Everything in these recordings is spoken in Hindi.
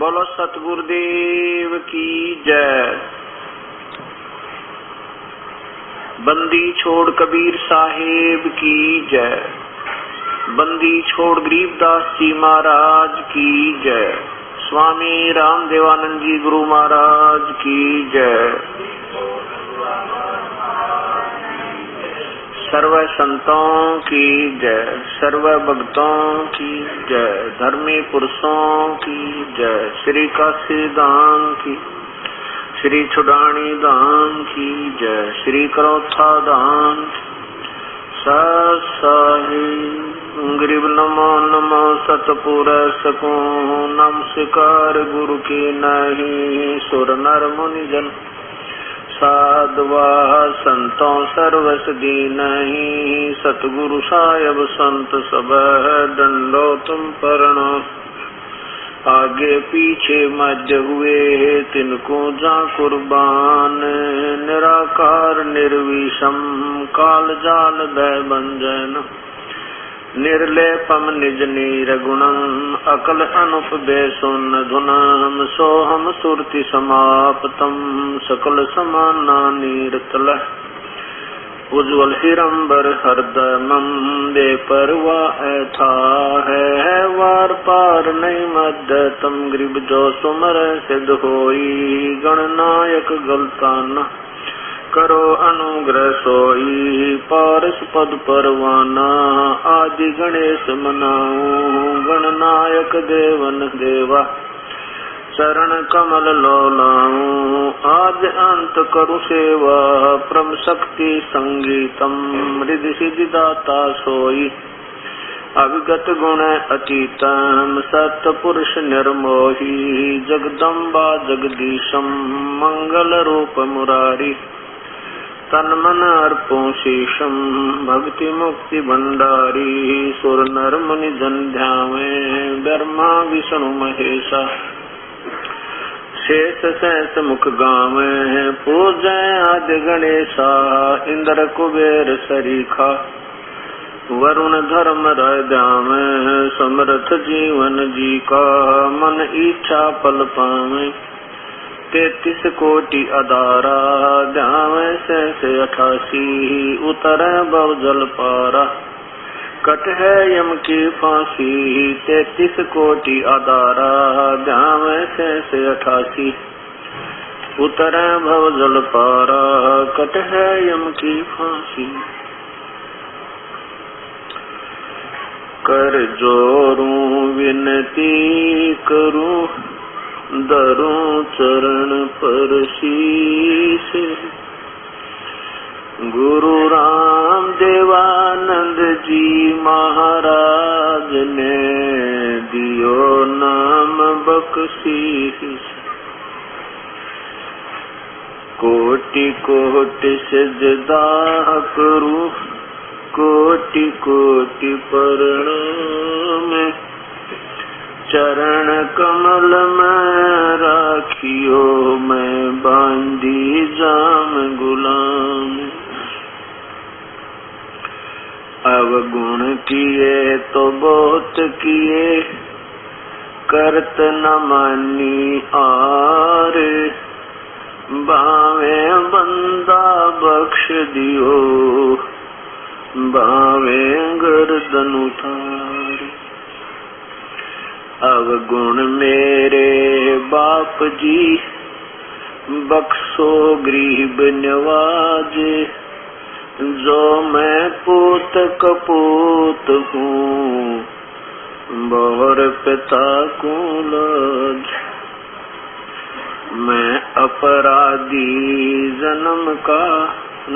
बोलो सतगुरुदेव की जय। बंदी छोड़ कबीर साहेब की जय। बंदी छोड़ गरीबदास जी महाराज की जय। स्वामी रामदेवानंद जी गुरु महाराज की जय। सर्व संतों की जय, सर्व भक्तों की जय, धर्मी पुरुषों की जय। श्री काशी धाम की, श्री छुडानी धाम की जय, श्री करौथा धाम साही गरीब नमो नमो सतपुर सको नम शिकार गुरु की नहीं सुर नर मुनि जन साधवा संतों सर्वस दीनहि सतगुरु साहेब संत सब डंडो तुम परणो। आगे पीछे मध्य हुए तिनको जा कुर्बान निराकार निर्विषम काल जाल भय भंजन निर्लेपम निज नीर गुणम अकल अनुप बेसुन धुनम सोहम सुरति समाप्तम सकल समाना नीरतल उज्ज्वल हिरंबर हरदमम बेपरवा था है वार पार नहीं मध्य तम गरीब जो सुमर सिद्ध होई गणनायक गलताना करो अनुग्रह सोई पारस पद परवाना आदि गणेश मनाऊं गणनायक देवन देवा चरण कमल लोलाऊं आद्य अंत करु सेवा परम शक्ति संगीतम रिद्धि सिद्धि दाता सोई अविगत गुण अतीतम सत्य पुरुष निर्मोही जगदम्बा जगदीशम मंगल रूप मुरारी तन मन अर्पो शेषम भक्ति मुक्ति भंडारी सुर नर मुनि जन ध्यावे ब्रह्मा विष्णु महेशा शेष सहस मुख गावे पूजय आदि गणेशा इंद्र कुबेर सरीखा वरुण धर्म राय ध्यावे समर्थ जीवन जी का मन इच्छा पल पावे 33 कोटि अदारा ध्यावे से 88 उतर भव जल पारा कट है यम की फांसी 33 कोटि अदारा ध्यावे से 88 उतर भव जल पारा कट है यम की फांसी। कर जोरूं विनती करूं दरूं चरण पर शीश गुरु राम देवानंद जी महाराज ने दियो नाम बख्शीश। कोटि कोटि सजदा करूं कोटि कोटि प्रणाम चरण कमल में राखियो मैं बांधी जाम गुलाम। अवगुण किए तो बहुत किए करत न मानी आर बावे बंदा बख्श दियो बावे गर्दन उठार। अवगुण मेरे बाप जी बख्शो गरीब नवाजे जो मैं पूत कपूत हूँ बहुर पिता को लाज। मैं अपराधी जन्म का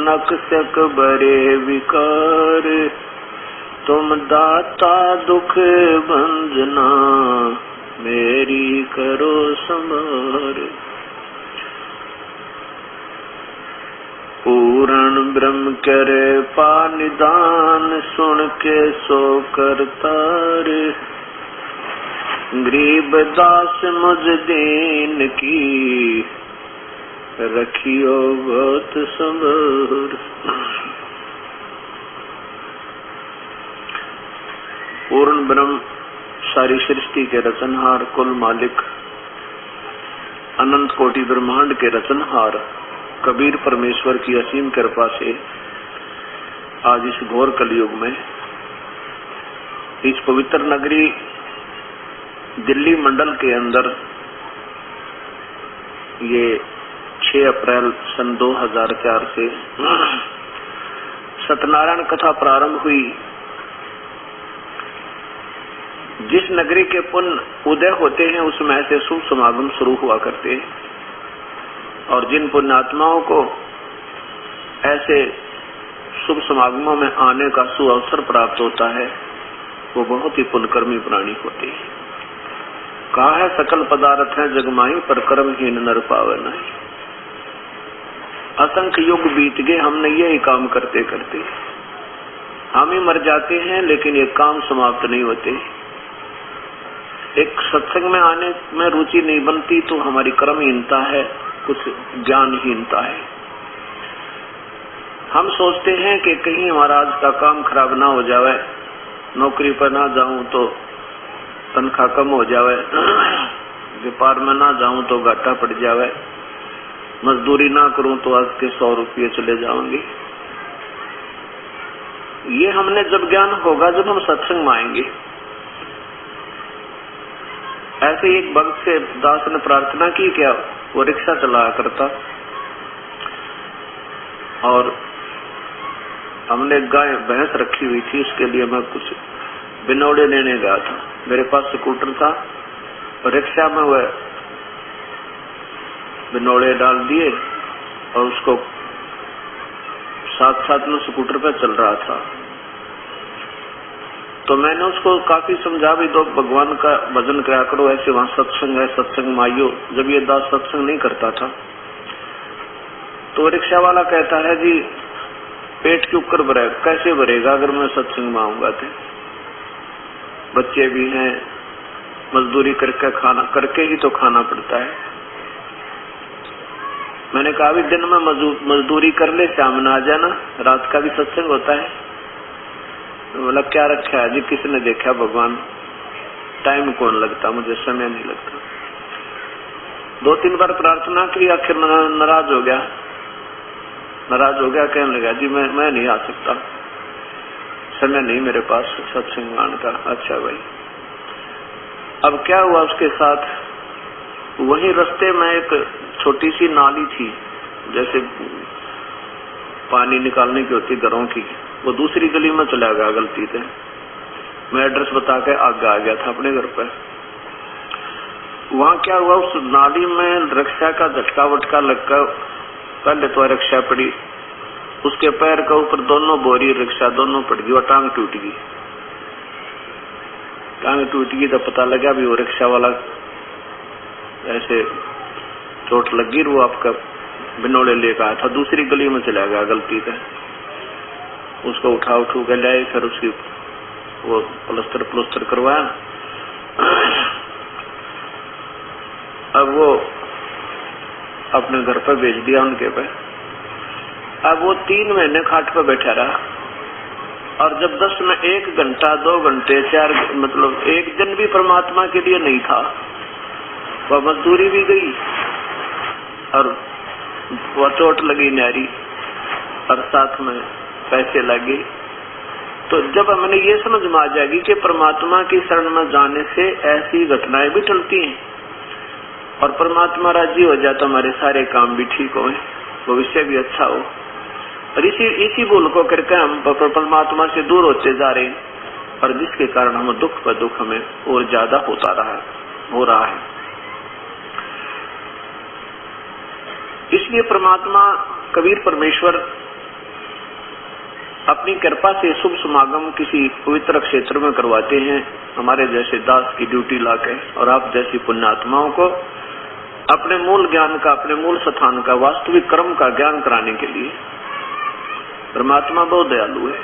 नक्सक बरे विकार तुम दाता दुख भंजना मेरी करो संभार। पूर्ण ब्रह्म करे पानिदान सुन के सो करतार गरीब दास मुझ दीन की रखियो बहुत संभार। पूर्ण ब्रह्म सारी सृष्टि के रचनहार कुल मालिक अनंत कोटि ब्रह्मांड के रचनहार कबीर परमेश्वर की असीम कृपा से आज इस घोर कलयुग में इस पवित्र नगरी दिल्ली मंडल के अंदर ये 6 अप्रैल सन 2004 से सत्यनारायण कथा प्रारंभ हुई। जिस नगरी के पुण्य उदय होते हैं उसमें ऐसे शुभ समागम शुरू हुआ करते हैं, और जिन पुण्यात्माओं को ऐसे शुभ समागमों में आने का सुअवसर प्राप्त होता है वो बहुत ही पुण्यकर्मी प्राणी होते हैं। कहा है सकल पदार्थ है जगमाई पर कर्महीन नर पावे नहीं। असंख्य युग बीत गए हमने यही काम करते करते, हम ही मर जाते हैं लेकिन ये काम समाप्त नहीं होते। एक सत्संग में आने में रुचि नहीं बनती तो हमारी कर्महीनता है, कुछ ज्ञानहीनता है। हम सोचते हैं कि कहीं हमारा आज का काम खराब ना हो जाए, नौकरी पर ना जाऊं तो तनख्वाह कम हो जाए, व्यापार में ना जाऊं तो घाटा पड़ जाए, मजदूरी ना करूं तो आज के 100 रुपये चले जाएंगे। ये हमने जब ज्ञान होगा जब हम सत्संग में आएंगे। ऐसे एक भक्त से दास ने प्रार्थना की, क्या वो रिक्शा चलाया करता और हमने गाय भैंस रखी हुई थी, उसके लिए मैं कुछ बिनौड़े लेने गया था। मेरे पास स्कूटर था और रिक्शा में वह बिनौड़े डाल दिए और उसको साथ साथ में स्कूटर पर चल रहा था। तो मैंने उसको काफी समझा भी दो, भगवान का भजन करा करो, ऐसे वहां सत्संग है, सत्संग में आइयो। जब ये दास सत्संग नहीं करता था तो रिक्शा वाला कहता है जी पेट क्यों कर भरेगा, कैसे भरेगा अगर मैं सत्संग में आऊंगा तो। बच्चे भी हैं, मजदूरी करके खाना करके ही तो खाना पड़ता है। मैंने कहा भी दिन में मजदूरी कर ले, शाम में आ जाना, रात का भी सत्संग होता है। बोला क्या रखा है जी, किसने देखा भगवान, टाइम कौन लगता, मुझे समय नहीं लगता। 2-3 बार प्रार्थना की, आखिर नाराज हो गया। कहने लगा जी मैं नहीं आ सकता, समय नहीं मेरे पास सत्संग आने का। अच्छा भाई, अब क्या हुआ उसके साथ, वही रास्ते में एक छोटी सी नाली थी, जैसे पानी निकालने की होती घरों की, वो दूसरी गली में चला गया गलती से। मैं एड्रेस बता के आगे आ गया था अपने घर पर। वहां क्या हुआ, उस नाली में रिक्शा का झटका वटका लगकर पहले तो रिक्शा पड़ी, उसके पैर के ऊपर दोनों बोरी रिक्शा दोनों पड़ गई और टांग टूट गई। टांग टूट गई तो पता लगा भी वो रिक्शा वाला ऐसे चोट लगी, वो आपका बिनौले लेकर आया था, दूसरी गली में चला गया गलती से। उसको उठा के लाए, फिर उसकी वो प्लस्तर करवाया। अब वो अपने घर पर भेज दिया उनके पे। अब वो 3 महीने खाट पर बैठा रहा, और जब 10 में 1 घंटा 2 घंटे 4 मतलब 1 दिन भी परमात्मा के लिए नहीं था, वह मजदूरी भी गई और वह चोट लगी न्यारी और साथ में पैसे लगे। तो जब हमने ये समझ में आ जाएगी कि परमात्मा की शरण में जाने से ऐसी घटनाएं भी टलती हैं और परमात्मा राजी हो जाए तो हमारे सारे काम भी ठीक हो, भविष्य भी अच्छा हो। और इसी भूल को करके हम परमात्मा से दूर होते जा रहे हैं, और जिसके कारण हम दुख पर दुख हमें और ज्यादा हो रहा है। इसलिए परमात्मा कबीर परमेश्वर अपनी कृपा से शुभ समागम किसी पवित्र क्षेत्र में करवाते हैं, हमारे जैसे दास की ड्यूटी लाके, और आप जैसी पुण्यात्माओं को अपने मूल ज्ञान का, अपने मूल स्थान का, वास्तविक कर्म का ज्ञान कराने के लिए। परमात्मा बहुत दयालु है।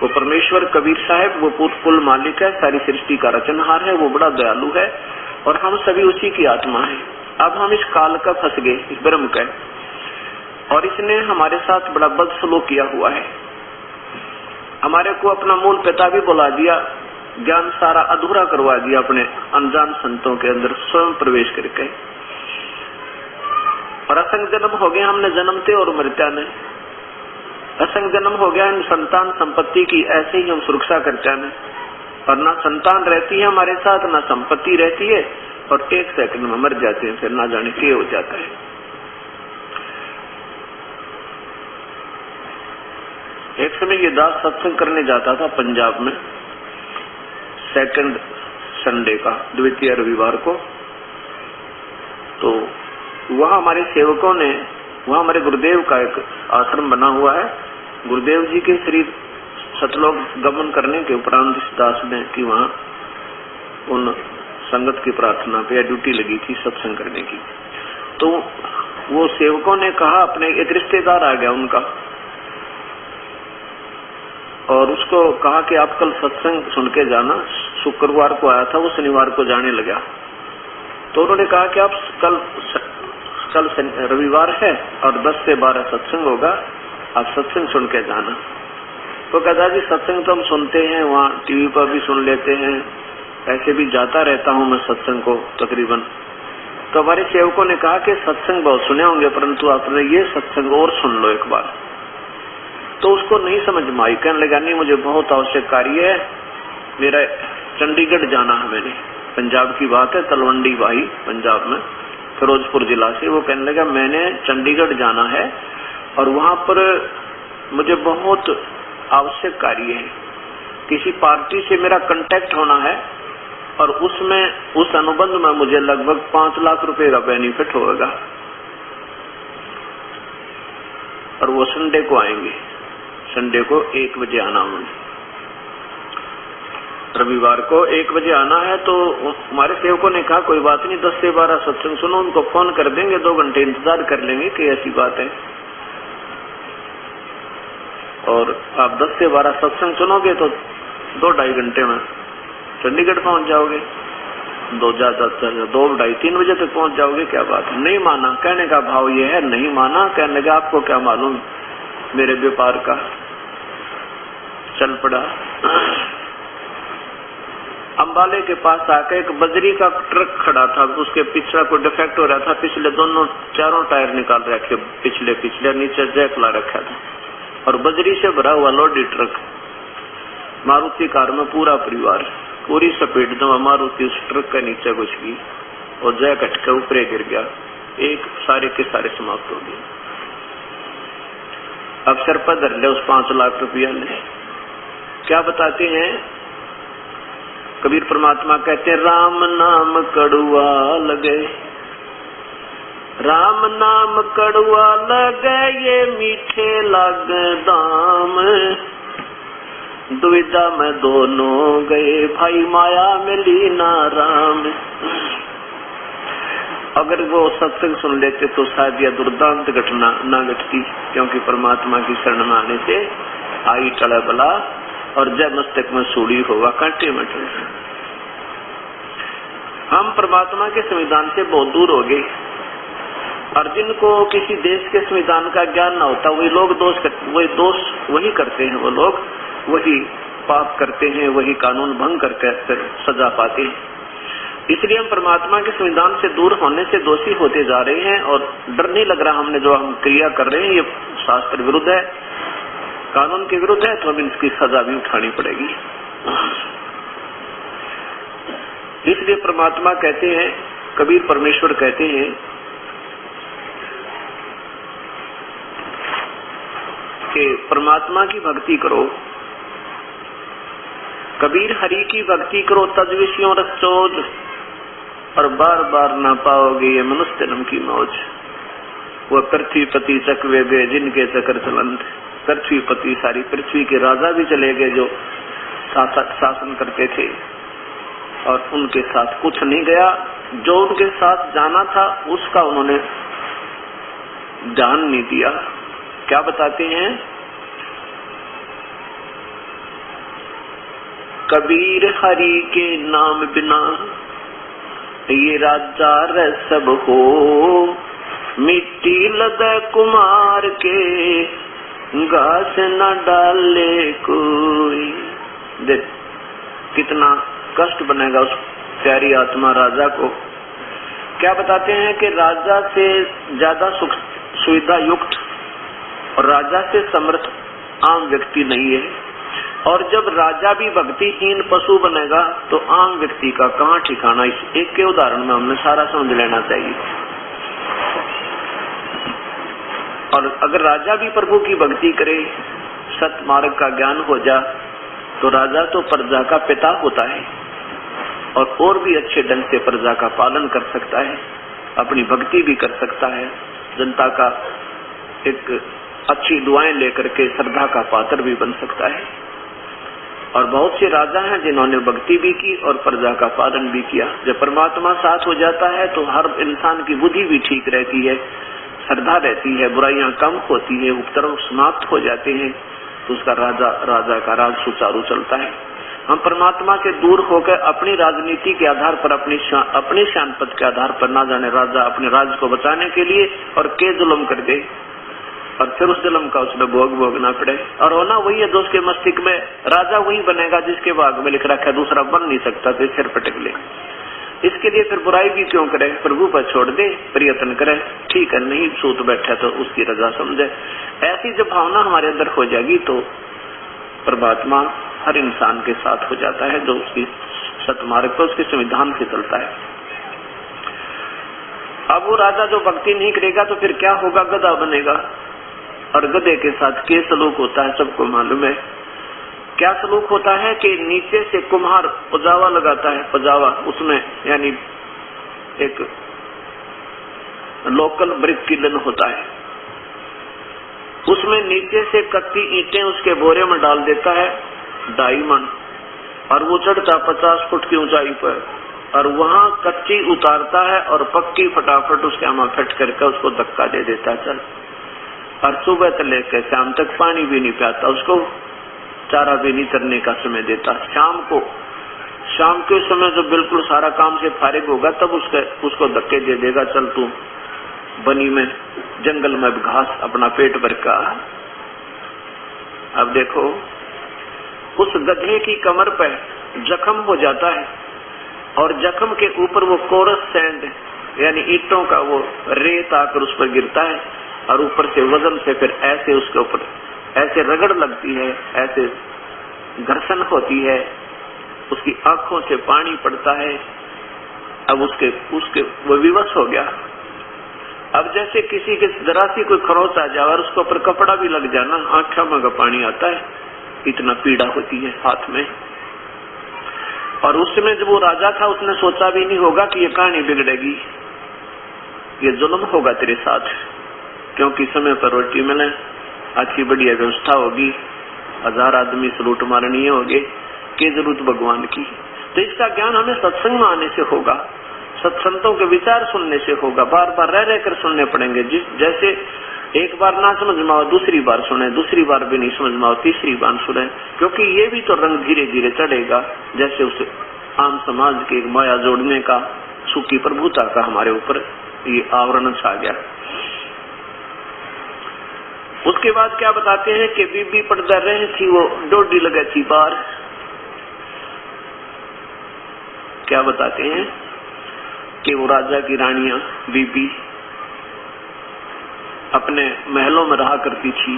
वो परमेश्वर कबीर साहब वो कुल मालिक है, सारी सृष्टि का रचनहार है, वो बड़ा दयालु है और हम सभी उसी की आत्मा है। अब हम इस काल का फंस गए, इस ब्रह्म का, और इसने हमारे साथ बड़ा बदसलूक किया हुआ है। हमारे को अपना मूल पिता भी बुला दिया, ज्ञान सारा अधूरा करवा दिया, अपने अनजान संतों के अंदर स्वयं प्रवेश करके। और असंग जन्म हो गया हमने जन्मते और मरत्या ने, असंग जन्म हो गया इन संतान संपत्ति की, ऐसे ही हम सुरक्षा करते हैं। और ना संतान रहती है हमारे साथ, ना संपत्ति रहती है, और एक सेकंड में मर जाते हैं, फिर ना जाने क्या हो जाता है। एक समय ये दास सत्संग करने जाता था पंजाब में, सेकंड संडे का, द्वितीय रविवार को। तो वहाँ हमारे सेवकों ने, वहाँ हमारे गुरुदेव का एक आश्रम बना हुआ है। गुरुदेव जी के शरीर सतलोक गमन करने के उपरांत इस दास ने कि वहाँ उन संगत की प्रार्थना पे ड्यूटी लगी थी सत्संग करने की। तो वो सेवकों ने कहा, अपने एक रिश्तेदार आ गया उनका, और उसको कहा कि आप कल सत्संग सुन के जाना। शुक्रवार को आया था, वो शनिवार को जाने लगा। तो उन्होंने कहा कि आप कल रविवार है और 10 से 12 सत्संग होगा, आप सत्संग सुन के जाना। तो कहता जी सत्संग तो हम सुनते हैं, वहाँ टीवी पर भी सुन लेते हैं, ऐसे भी जाता रहता हूँ मैं सत्संग को तकरीबन। तो हमारे सेवकों ने कहा कि सत्संग बहुत सुने होंगे, परंतु आपने ये सत्संग और सुन लो एक बार। तो उसको नहीं समझ में आई, कहने लगा नहीं मुझे बहुत आवश्यक कार्य है, मेरा चंडीगढ़ जाना है। मैंने पंजाब की बात है, तलवंडी भाई पंजाब में, फिरोजपुर जिला से। वो कहने लगा मैंने चंडीगढ़ जाना है और वहां पर मुझे बहुत आवश्यक कार्य है, किसी पार्टी से मेरा कांटेक्ट होना है और उसमें उस अनुबंध में मुझे लगभग 5 लाख रुपए का बेनिफिट होगा। और वो संडे को आएंगे, संडे को 1 बजे आना उन्हें, रविवार को 1 बजे आना है। तो हमारे सेवकों ने कहा कोई बात नहीं, 10 से 12 सत्संग सुनो, उनको फोन कर देंगे, 2 घंटे इंतजार कर लेंगे कि ऐसी बात है। और आप 10 से 12 सत्संग सुनोगे तो 2-2.5 घंटे में चंडीगढ़ पहुंच जाओगे, 2-2.5-3 बजे तक पहुंच जाओगे, क्या बात है। नहीं माना, कहने का भाव ये है, नहीं माना। कहने लगा आपको क्या मालूम मेरे व्यापार का। चल पड़ा। अंबाले के पास आके एक बजरी का ट्रक खड़ा था, उसके पिछला कोई डिफेक्ट हो रहा था, पिछले चारों टायर निकाल रखे, पिछले नीचे जैक ला रखा था, और बजरी से भरा हुआ लोडी ट्रक, मारुति कार में पूरा परिवार, पूरी स्पीड में मारुति उस ट्रक के नीचे घुस गई और जैक हटके ऊपर गिर गया। एक सारे के सारे समाप्त हो गए। अब सर पर धर ले उस 5 लाख रुपया ने। क्या बताते हैं कबीर परमात्मा, कहते हैं राम नाम कड़ुआ लगे, राम नाम कड़ुआ लगे, ये मीठे लग दाम, दुविधा में दोनों गए, भाई माया मिली ना राम। अगर वो सत्संग सुन लेते तो शायद यह दुर्दांत घटना न घटती, क्योंकि परमात्मा की शरण में आने से आई टला बला और जय मस्तक में सूड़ी होगा कांटे में टल। हम परमात्मा के संविधान से बहुत दूर हो गए, और जिनको किसी देश के संविधान का ज्ञान न होता वही लोग दोष वही करते हैं, वो लोग वही पाप करते हैं, वही कानून भंग करके सजा पाते हैं। इसलिए हम परमात्मा के संविधान से दूर होने से दोषी होते जा रहे हैं, और डर नहीं लग रहा हमने जो हम क्रिया कर रहे हैं ये शास्त्र विरुद्ध है, कानून के विरुद्ध है, तो हमें इसकी सजा भी उठानी पड़ेगी। इसलिए परमात्मा कहते हैं, कबीर परमेश्वर कहते हैं कि परमात्मा की भक्ति करो, कबीर हरि की भक्ति करो, तज विषयों रसोज, और बार बार ना पाओगे ये मनुष्य जन्म की मौज। वह पृथ्वी पति चकवे गए जिनके चक्कर चलंत, पृथ्वी पति सारी पृथ्वी के राजा भी चले गए जो शासन करते थे, और उनके साथ कुछ नहीं गया। जो उनके साथ जाना था उसका उन्होंने ध्यान नहीं दिया। क्या बताते हैं कबीर हरि के नाम बिना ये राजा र सब हो, मिट्टी लदे कुमार के घास न डाले कोई। देख कितना कष्ट बनेगा उस प्यारी आत्मा राजा को, क्या बताते हैं कि राजा से ज्यादा सुख सुविधा युक्त और राजा से समर्थ आम व्यक्ति नहीं है। और जब राजा भी भक्तिहीन पशु बनेगा तो आम व्यक्ति का कहाँ ठिकाना। इस एक के उदाहरण में हमने सारा समझ लेना चाहिए। और अगर राजा भी प्रभु की भक्ति करे, सत मार्ग का ज्ञान हो जा, तो राजा तो प्रजा का पिता होता है और भी अच्छे ढंग से प्रजा का पालन कर सकता है, अपनी भक्ति भी कर सकता है, जनता का एक अच्छी दुआएं लेकर के श्रद्धा का पात्र भी बन सकता है। और बहुत से राजा हैं जिन्होंने भक्ति भी की और प्रजा का पालन भी किया। जब परमात्मा साथ हो जाता है तो हर इंसान की बुद्धि भी ठीक रहती है, श्रद्धा रहती है, बुराइयां कम होती है, उपद्रव समाप्त हो जाते हैं, तो उसका राजा का राज सुचारू चलता है। हम परमात्मा से दूर होकर अपनी राजनीति के आधार पर, अपनी शान पद के आधार पर ना जाने राजा अपने राज्य को बचाने के लिए और के जुल्म कर दे और फिर उस जुल्म का उसमें भोग भोगना पड़े। और होना वही है जो उसके मस्तिष्क में, राजा वही बनेगा जिसके भाग में लिख रखा है, दूसरा बन नहीं सकता, तो सिर पटक ले। इसके लिए फिर बुराई भी क्यों करे, प्रभु पर छोड़ दे, प्रयत्न करे, ठीक है, नहीं सूत बैठा तो उसकी रजा समझे। ऐसी जब भावना हमारे अंदर हो जाएगी तो परमात्मा हर इंसान के साथ हो जाता है जो उसकी सतमार्ग पर उसके संविधान से चलता है। अब वो राजा जो भक्ति नहीं करेगा तो फिर क्या होगा, गधा बनेगा। और गधे के साथ क्या सलूक होता है सबको मालूम है। क्या सलूक होता है कि नीचे से कुम्हार पजावा लगाता है, पजावा उसमें यानी एक लोकल ब्रिक किलन होता है, उसमें नीचे से कच्ची ईंटें उसके बोरे में डाल देता है 2.5 मन, और वो चढ़ता 50 फुट की ऊंचाई पर, और वहां कच्ची उतारता है और पक्की फटाफट उसके आमा फट करके उसको धक्का दे देता है, चल। और सुबह से लेकर शाम तक पानी भी नहीं पियाता, उसको चारा भी नहीं चरने का समय देता। शाम के समय जो बिल्कुल सारा काम से फारिग होगा तब उसको धक्के दे देगा, चल तू बनी में जंगल में घास अपना पेट भर का। अब देखो उस गधे की कमर पर जख्म हो जाता है और जख्म के ऊपर वो कोरस सैंड यानी ईंटों का वो रेत आकर उस पर गिरता है और ऊपर से वजन से फिर ऐसे उसके ऊपर ऐसे रगड़ लगती है, ऐसे घर्षण होती है, उसकी आंखों से पानी पड़ता है। अब उसके वो विवश हो गया। अब जैसे किसी के जरा सी कोई खरोच आ जाए और उसके ऊपर कपड़ा भी लग जाना, आंखों में का पानी आता है, इतना पीड़ा होती है हाथ में। और उस समय जब वो राजा था उसने सोचा भी नहीं होगा कि ये कहानी बिगड़ेगी, ये जुल्म होगा तेरे साथ, क्योंकि समय पर रोटी मिले, अच्छी बढ़िया व्यवस्था होगी, 1000 आदमी से लूट मारनी होगी, के जरूरत भगवान की। तो इसका ज्ञान हमें सत्संग में आने से होगा, सत्संतों के विचार सुनने से होगा, बार बार रह कर सुनने पड़ेंगे। जैसे एक बार ना समझ में आओ दूसरी बार सुने, दूसरी बार भी नहीं समझ में आओ तीसरी बार सुने, क्योंकि ये भी तो रंग धीरे धीरे चढ़ेगा। जैसे उस आम समाज के माया जोड़ने का, सुखी प्रभुता का हमारे ऊपर ये आवरण छा गया। उसके बाद क्या बताते हैं कि बीबी पड़दा रही थी, वो डोडी लगे थी बार। क्या बताते हैं कि वो राजा की रानियां बीबी अपने महलों में रहा करती थी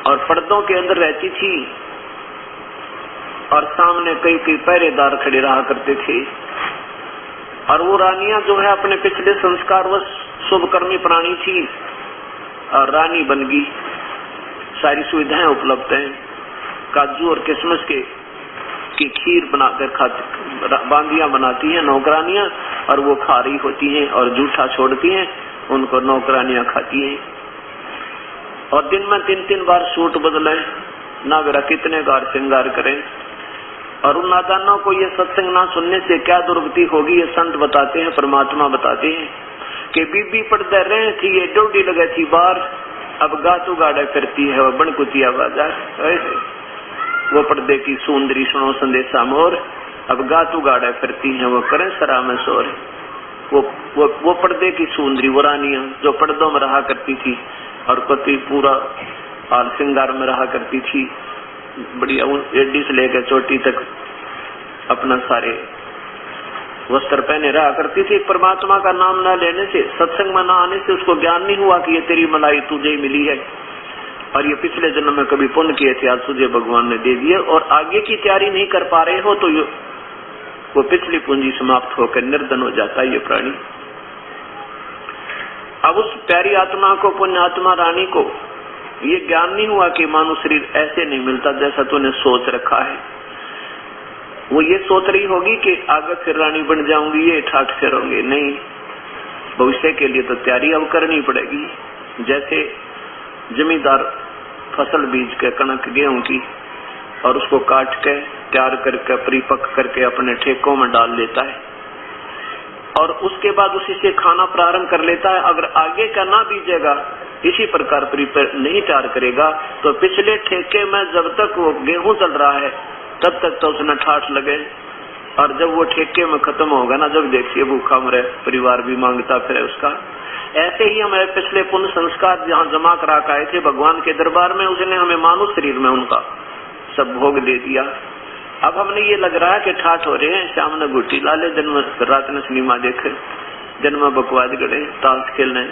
और पर्दों के अंदर रहती थी और सामने कई पहरेदार खड़े रहा करते थे। और वो रानियां जो है अपने पिछले संस्कारवश शुभकर्मी प्राणी थी और रानी बन गई, सारी सुविधाएं उपलब्ध हैं, काजू और किशमिश की खीर बनाकर खाती, बांदियां बनाती हैं नौकरानियां, और वो खा रही होती हैं और जूठा छोड़ती हैं, उनको नौकरानियां खाती हैं। और दिन में 3-3 बार सूट बदले, ना मेरा कितने बार श्रृंगार करें। और उन नादानों को ये सत्संग ना सुनने से क्या दुर्गति होगी, ये संत बताते हैं, परमात्मा बताते हैं कि बीबी पड़दे रहे थी, ये डोडी लगे थी बार, अब गातू गाड़े फिरती है वो बनकुतिया बाजार। वो पर्दे की सुंदरी सुनो संदेशा मोर, अब गातू गाड़े फिरती है वो करें सरा में शोर। वो पर्दे की सुंदरी वो रानियां जो पर्दों में रहा करती थी और पति पूरा और श्रृंगार में रहा करती थी, बढ़िया एडी से लेकर चोटी तक अपना सारे वस्त्र पहने रहा करती थी। परमात्मा का नाम न लेने से, सत्संग में न आने से उसको ज्ञान नहीं हुआ कि ये तेरी मलाई तुझे मिली है और ये पिछले जन्म में कभी पुण्य किए थे, आज तुझे भगवान ने दे दिए, और आगे की तैयारी नहीं कर पा रहे हो तो वो पिछली पूंजी समाप्त होकर निर्धन हो जाता है ये प्राणी। अब उस प्यारी आत्मा को, पुण्य आत्मा रानी को ये ज्ञान नहीं हुआ कि मानव शरीर ऐसे नहीं मिलता जैसा तूने सोच रखा है। वो ये सोच रही होगी कि आगे फिर रानी बन जाऊंगी, ये ठाठ से रहूंगी। नहीं, भविष्य के लिए तो तैयारी अब करनी पड़ेगी। जैसे जमींदार फसल बीज के कणक गेहूं की और उसको काट के तैयार करके परिपक्व करके अपने ठेकों में डाल लेता है और उसके बाद उसी से खाना प्रारंभ कर लेता है। अगर आगे का ना बीजेगा, इसी प्रकार प्रिपेयर नहीं तैयार करेगा, तो पिछले ठेके में जब तक वो गेहूं चल रहा है तब तक तो उसने ठाठ लगे, और जब वो ठेके में खत्म होगा ना, जब देखिए भूखा मरे, परिवार भी मांगता फिर उसका। ऐसे ही हमारे पिछले पुण्य संस्कार जहाँ जमा करा के आए थे भगवान के दरबार में, उसने हमें मानव शरीर में उनका सब भोग दे दिया। अब हमने ये लग रहा है कि ठाठ हो रहे हैं, शाम ने गुट्टी ला ले, जन्म रात ने सिनेमा देखे, जन्म बकवाद गड़े, ताश खेलने।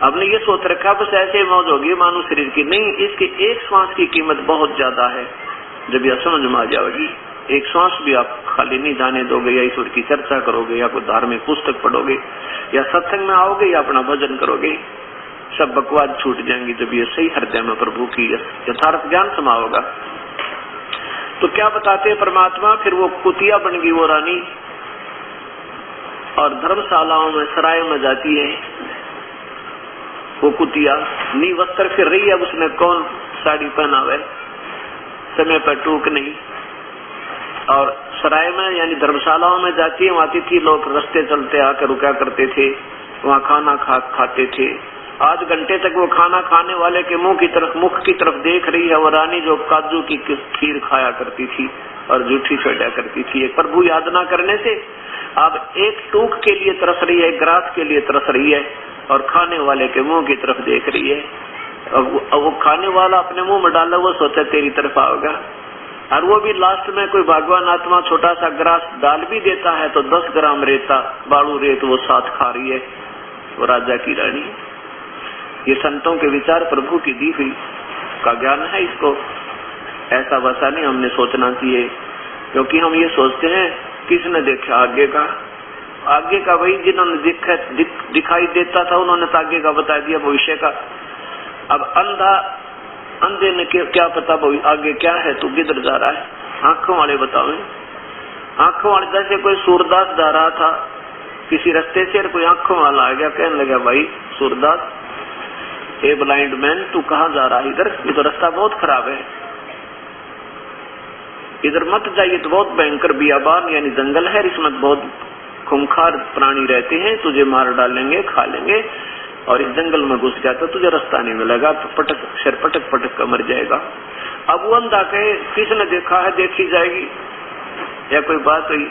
हमने ये सोच रखा बस ऐसे मौज होगी मानव शरीर की। नहीं, इसके एक श्वास की कीमत बहुत ज्यादा है। जब यह समझ में आ जाएगी, एक श्वास भी आप खाली नहीं जाने दोगे, या ईश्वर की चर्चा करोगे, या कोई धार्मिक पुस्तक पढ़ोगे, या सत्संग में आओगे, या अपना भजन करोगे, सब बकवाद छूट जाएंगी। जब ये सही हृदय में प्रभु की यथार्थ ज्ञान समा होगा। तो क्या बताते हैं परमात्मा, फिर वो कुतिया बन गई वो रानी, और धर्मशालाओं में, सराय में जाती है वो कुतिया, नी वस्त्र फिर रही है। अब उसने कौन साड़ी पहनावे, समय पर टूक नहीं, और सराय में यानी धर्मशालाओं में जाती है। वहां अतिथि लोग रास्ते चलते आकर रुका करते थे, वहाँ खाना खाते थे। आध घंटे तक वो खाना खाने वाले के मुख की तरफ देख रही है वो रानी, जो काजू की खीर खाया करती थी और जूठी चढ़ा करती थी। एक प्रभु याद ना करने से अब एक टूक के लिए तरस रही है, ग्रास के लिए तरस रही है, और खाने वाले के मुंह की तरफ देख रही है। अब वो खाने वाला अपने मुंह में डाला, वो सोचा तेरी तरफ आओगा, और वो भी लास्ट में कोई भगवान आत्मा छोटा सा ग्रास डाल भी देता है तो 10 ग्राम रेता, बालू रेत वो साथ खा रही है वो राजा की रानी। ये संतों के विचार प्रभु की दी हुई का ज्ञान है। इसको ऐसा वैसा नहीं हमने सोचना चाहिए, क्योंकि हम ये सोचते हैं किसने देखा आगे का वही जिन्होंने दिखाई देता था उन्होंने तो आगे का बता दिया, भविष्य का। अब अंधे ने क्या पता आगे क्या है, तू किधर जा रहा है, आंखों वाले बताओ। आंखों वाले जैसे कोई सूरदास जा रहा था किसी रास्ते से, कोई आंखों वाला आ गया, कहने लगा भाई सूरदास, ए ब्लाइंड मैन, तू कहाँ जा रहा है, इधर, ये तो रास्ता बहुत खराब है, इधर मत जाइए, तो बहुत भयंकर बियाबान यानी जंगल है, इसमें बहुत खूंखार प्राणी रहते हैं, तुझे मार डालेंगे, खा लेंगे, और इस जंगल में घुस जाता तुझे रास्ता नहीं मिलेगा, तो पटक कर मर जाएगा। अब वो अंधा कहे किसने देखा है, देखी जाएगी, या कोई बात हुई,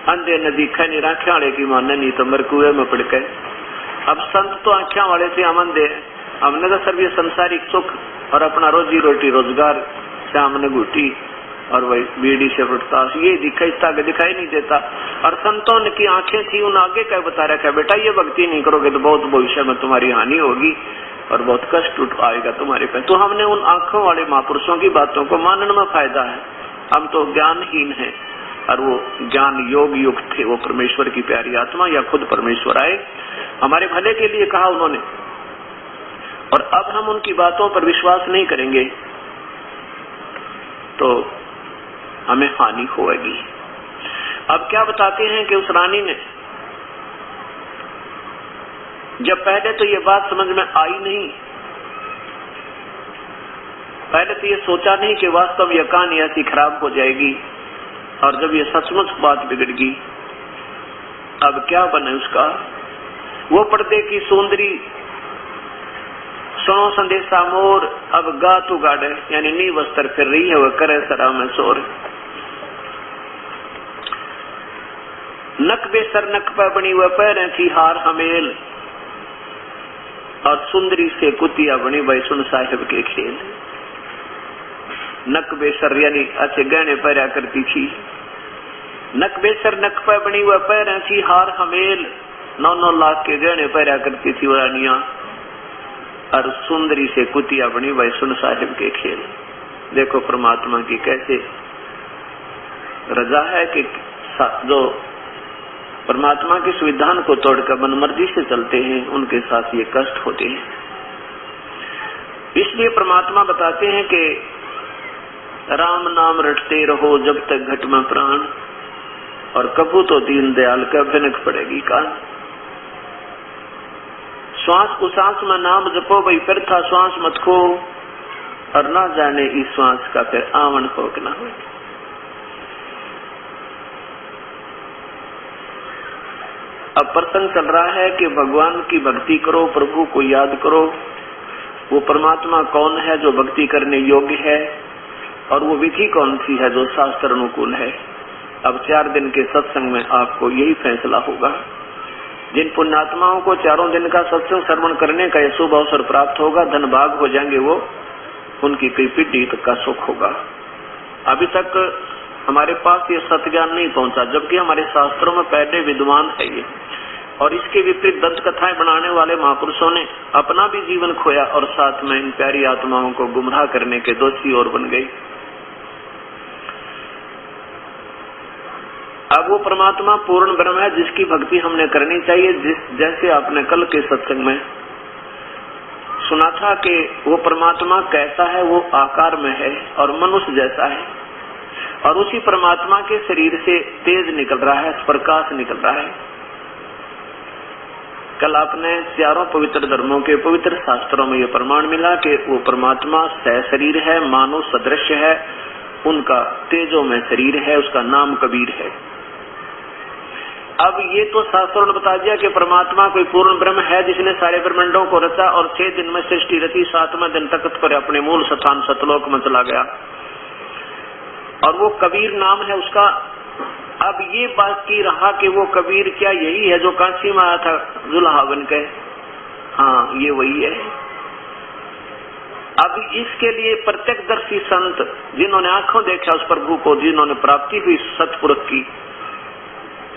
अंधे ने दिखा नहीं, आंखें वाले की मानने नहीं तो मर कुएं में पड़ गए। अब संत तो आंखें वाले थे, हम अंधे, हमने तो सब ये संसारिक सुख और अपना रोजी रोटी रोजगार से हमने घुटी और वही बीड़ी से फुटता, ये दिखाई नहीं देता। और संतों की आंखें थी, उन आगे क्या बता रखा, बेटा ये भक्ति नहीं करोगे तो बहुत भविष्य में तुम्हारी हानि होगी और बहुत कष्ट आएगा तुम्हारे पे। तो हमने उन आंखों वाले महापुरुषों की बातों को मानने में फायदा है। हम तो ज्ञानहीन है, और वो ज्ञान योग युक्त थे, वो परमेश्वर की प्यारी आत्मा या खुद परमेश्वर आए, हमारे भले के लिए कहा उन्होंने। और अब हम उनकी बातों पर विश्वास नहीं करेंगे तो हमें हानि होगी। अब क्या बताते हैं कि उस रानी ने, जब पहले तो ये बात समझ में आई नहीं, पहले तो ये सोचा नहीं कि वास्तव यह कहानी ऐसी खराब हो जाएगी, और जब ये सचमुच बात बिगड़ गई, अब क्या बने उसका। वो पर्दे की सुंदरी सुनो संदेशा मोर, अब गा तू गाड़े, यानी नी वस्त्र फिर रही है, वो करे सरा में शोर। नक बेसर नक पर बनी वह पैरें थी हार हमेल, और सुंदरी से कुतिया बनी भाई सुन साहिब के खेल। नक बेसर यानी अच्छे गहने पहरा करती थी, नक बेसर नक पे बनी हुआ पैर ऐसी हार हमेल 9-9 लाख के गहने पहरा करती थी वो रानियां, और सुंदरी से कुतिया बनी भाई सुन साहिब के खेल। देखो परमात्मा की कैसे रजा है कि जो परमात्मा के संविधान को तोड़कर मनमर्जी से चलते हैं उनके साथ ये कष्ट होते हैं। इसलिए परमात्मा बताते हैं कि राम नाम रटते रहो जब तक घट में प्राण, और कबू तो दीन दयाल का भनक पड़ेगी कान। श्वास को सांस में नाम जपो भाई फिर था श्वास मत खो, और ना जाने इस श्वास का फिर आवन खोक ना हो। अब प्रसंग चल रहा है कि भगवान की भक्ति करो, प्रभु को याद करो। वो परमात्मा कौन है जो भक्ति करने योग्य है, और वो विधि कौन सी है जो शास्त्र अनुकूल है। अब 4 दिन के सत्संग में आपको यही फैसला होगा। जिन पुण्यात्माओं को 4 दिन का सत्संग श्रवण करने का शुभ अवसर प्राप्त होगा, धन भाग हो जाएंगे वो, उनकी कई पीढ़ी तक का सुख होगा। अभी तक हमारे पास ये सत्ज्ञान नहीं पहुंचा, जबकि हमारे शास्त्रों में पहले विद्वान है ये, और इसके विपरीत दंत कथाएं बनाने वाले महापुरुषों ने अपना भी जीवन खोया और साथ में इन प्यारी आत्माओं को गुमराह करने के दोषी और बन गए। अब वो परमात्मा पूर्ण ब्रह्म है जिसकी भक्ति हमने करनी चाहिए। जैसे आपने कल के सत्संग में सुना था कि वो परमात्मा कैसा है, वो आकार में है और मनुष्य जैसा है, और उसी परमात्मा के शरीर से तेज निकल रहा है, प्रकाश निकल रहा है। कल आपने चारों पवित्र धर्मों के पवित्र शास्त्रों में ये प्रमाण मिला कि वो परमात्मा सहशरीर है, मानव सदृश है, उनका तेजो में शरीर है, उसका नाम कबीर है। अब ये तो शास्त्रों ने बता दिया कि परमात्मा कोई पूर्ण ब्रह्म है जिसने सारे ब्रह्मांडों को रचा और 6 दिन में सृष्टि रची, 7वें दिन तख्त पर अपने मूल स्थान सतलोक में चला गया, और वो कबीर नाम है उसका। अब ये बात की रहा कि वो कबीर क्या यही है जो काशी में आया था दुल्हा बन के? हाँ, ये वही है। अब इसके लिए प्रत्यक्षदर्शी संत जिन्होंने आंखों देखा उस प्रभु को, जिन्होंने प्राप्ति हुई सतपुरुष की,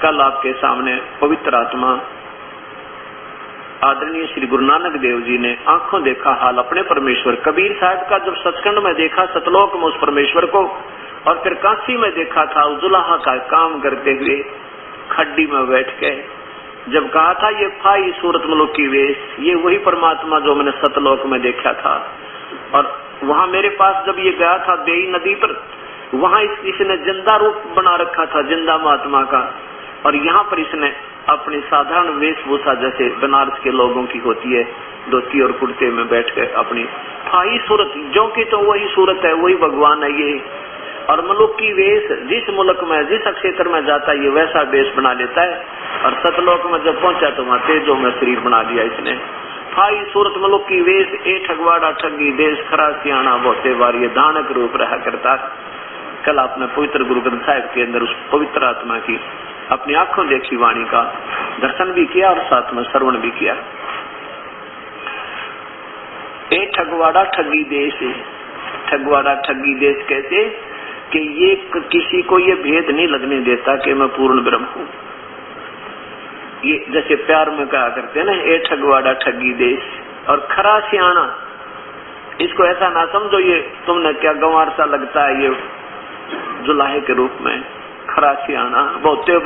कल आपके सामने पवित्र आत्मा आदरणीय श्री गुरु नानक देव जी ने आंखों देखा हाल अपने परमेश्वर कबीर साहब का। जब सचखंड में देखा सतलोक में उस परमेश्वर को, और फिर काशी में देखा था उस दुल्हा का काम करते हुए खड्डी में बैठ के, जब कहा था ये फाई सूरत मलुक की वेश, ये वही परमात्मा जो मैंने सतलोक में देखा था। और वहां मेरे पास जब ये गया था बेई नदी पर, वहां इसने जिंदा रूप बना रखा था, जिंदा महात्मा का, और यहाँ पर इसने अपनी साधारण वेशभूषा जैसे बनारस के लोगों की होती है, धोती और कुर्ते में बैठ कर अपनी फाई सूरत, जो कि तो वही सूरत है, वही भगवान है ये। और मलुक की वेश, जिस मुल्क में जिस क्षेत्र में जाता है ये वैसा वेश बना लेता है, और सतलोक में जब पहुंचा तो वहां तेजो में शरीर बना लिया इसने। फाई सूरत मलुक की वेश, ए ठगवाड़ा ठगी देश, खरा सियाणा बहुते बार ये दानक रूप रहा करता। कल आपने पवित्र गुरु ग्रंथ साहिब के अंदर उस पवित्र आत्मा की अपनी आंखों देखी वाणी का दर्शन भी किया और साथ में श्रवण भी किया। ए ठगवाड़ा ठगी देश, ठगवाड़ा ठगी देश कैसे कि ये किसी को ये भेद नहीं लगने देता कि मैं पूर्ण ब्रह्म हूँ। ये जैसे प्यार में कहा करते हैं ना, ए ठगवाड़ा ठगी देश, और खरा सियाणा, इसको ऐसा ना समझो ये तुमने क्या गंवार सा लगता है ये जुलाहे के रूप में। खरा सियाणा बहुते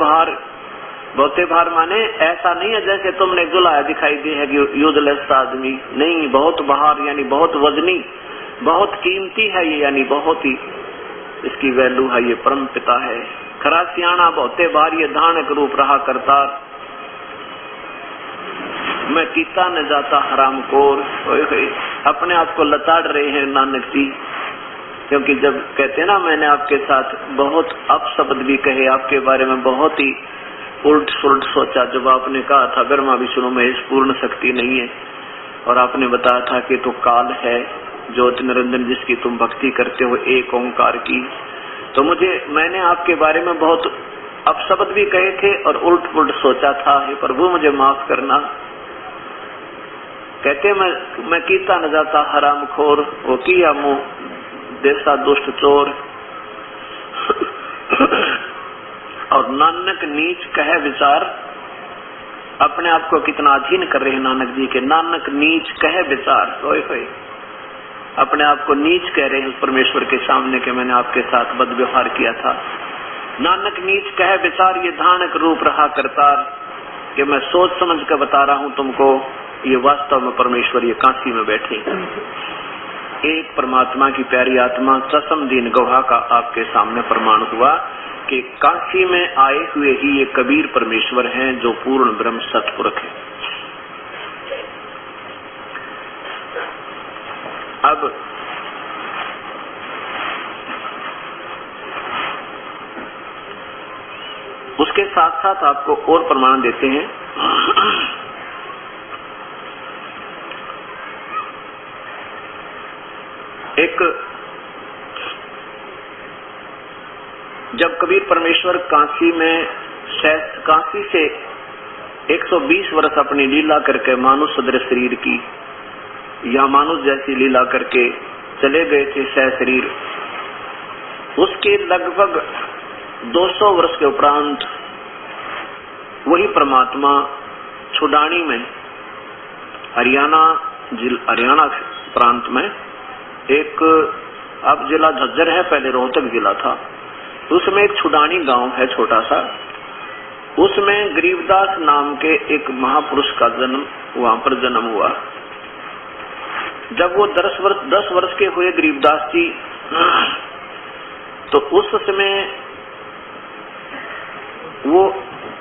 भार माने ऐसा नहीं है जैसे तुमने जुलाहा दिखाई दी है कि युद्धलेस आदमी नहीं, बहुत बहार यानी बहुत वजनी, बहुत कीमती है ये, यानी बहुत ही इसकी वैल्यू है, ये परम पिता है। खरा सियाणा बहुते बार ये धानक रूप रहा करता, मैं कीता न जाता हराम खोर। अपने आप को लताड़ रहे हैं नानक जी, क्योंकि जब कहते हैं ना मैंने आपके साथ बहुत अपशब्द भी कहे, आपके बारे में बहुत ही उल्ट सुलट सोचा, जब आपने कहा था ब्रह्मा विष्णु महेश पूर्ण शक्ति नहीं है, और आपने बताया था कि तो काल है ज्योत निरंजन जिसकी तुम भक्ति करते हो एक ओंकार की, तो मैंने आपके बारे में बहुत अपशब्द भी कहे थे और उल्ट पुलट सोचा था। हे प्रभु मुझे माफ करना। कहते मैं कीता न जाता हराम खोर, वो किया मुंह देसा दुष्ट चोर। और नानक नीच कहे विचार, अपने आप को कितना अधीन कर रहे हैं नानक जी के। नानक नीच कहे विचार, होए होए, अपने आप को नीच कह रहे हैं उस परमेश्वर के सामने कि मैंने आपके साथ बदव्यवहार किया था। नानक नीच कहे विचार, ये धानक रूप रहा करतार, कि मैं सोच समझ कर बता रहा हूं तुमको, ये वास्तव में परमेश्वर ये काशी में बैठे एक परमात्मा की प्यारी आत्मा चसम दीन गवाह का आपके सामने प्रमाण हुआ कि काशी में आए हुए ही ये कबीर परमेश्वर हैं जो पूर्ण ब्रह्म सतपुरुष है। अब उसके साथ साथ आपको और प्रमाण देते हैं। एक जब कबीर परमेश्वर काशी से 120 वर्ष अपनी लीला करके मानुष सदृश शरीर की या मानुष जैसी लीला करके चले गए थे सह शरीर, उसके लगभग 200 वर्ष के उपरांत वही परमात्मा छुडानी में हरियाणा प्रांत में एक, अब जिला झज्जर है, पहले रोहतक जिला था, उसमें एक छुडानी गांव है छोटा सा, उसमें गरीबदास नाम के एक महापुरुष का वहां पर जन्म हुआ। जब वो 10 वर्ष के हुए गरीबदास जी, तो उस समय वो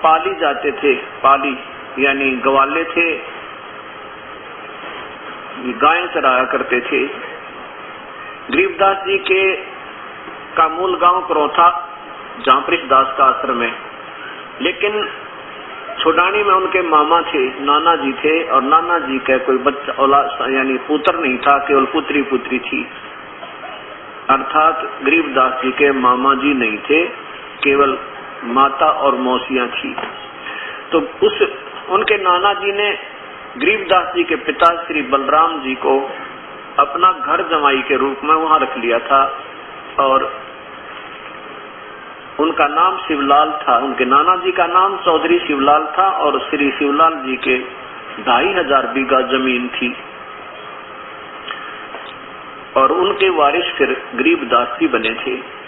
पाली जाते थे, पाली यानी गवाले थे, गायें चराया करते थे। गरीबदास जी का मूल गांव करौथा, जहां पृष्ठदास का आश्रम है, लेकिन छुडानी में उनके मामा थे, नाना जी थे, और नाना जी का कोई बच्चा औलाद यानी पुत्र नहीं था, केवल पुत्री थी, अर्थात गरीबदास जी के मामा जी नहीं थे, केवल माता और मौसियां थी। तो उनके नाना जी ने गरीबदास जी के पिता श्री बलराम जी को अपना घर जमाई के रूप में वहां रख लिया था, और उनका नाम शिवलाल था। उनके नाना जी का नाम चौधरी शिवलाल था, और श्री शिवलाल जी के 2500 बीघा जमीन थी, और उनके वारिस फिर गरीबदास जी बने थे।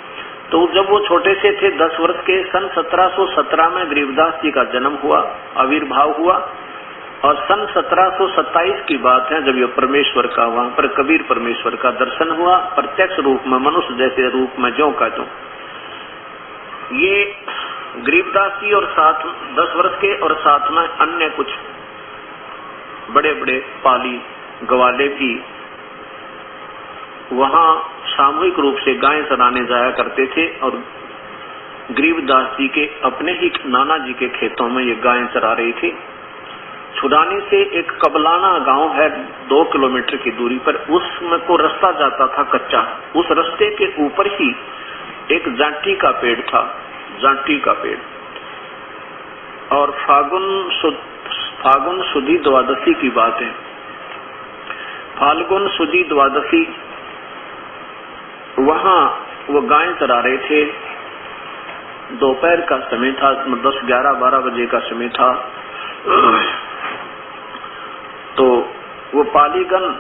तो जब वो छोटे से थे 10 वर्ष के, सन 1717 में गरीबदास जी का जन्म हुआ, आविर्भाव हुआ, और सन 1727 की बात है जब ये परमेश्वर का वहां पर कबीर परमेश्वर का दर्शन हुआ, प्रत्यक्ष रूप में, मनुष्य जैसे रूप में, ज्यों का त्यों। ये गरीबदास जी और साथ 10 वर्ष के, और साथ में अन्य कुछ बड़े बड़े पाली गवाले भी वहां सामूहिक रूप से गायें चराने जाया करते थे, और गरीबदास जी के अपने ही नाना जी के खेतों में ये गायें चरा रही थी। छुडानी से एक कबलाना गांव है 2 किलोमीटर की दूरी पर, उसमें को रास्ता जाता था कच्चा, उस रास्ते के ऊपर ही एक जांटी का पेड़ था, जांटी का पेड़, और फागुन सुदी द्वादशी की बात है, फाल्गुन सुदी द्वादशी, वहां वो गायें चरा रहे थे। दोपहर का समय था, 10, 11, 12 बजे का समय था। तो वो पालीगण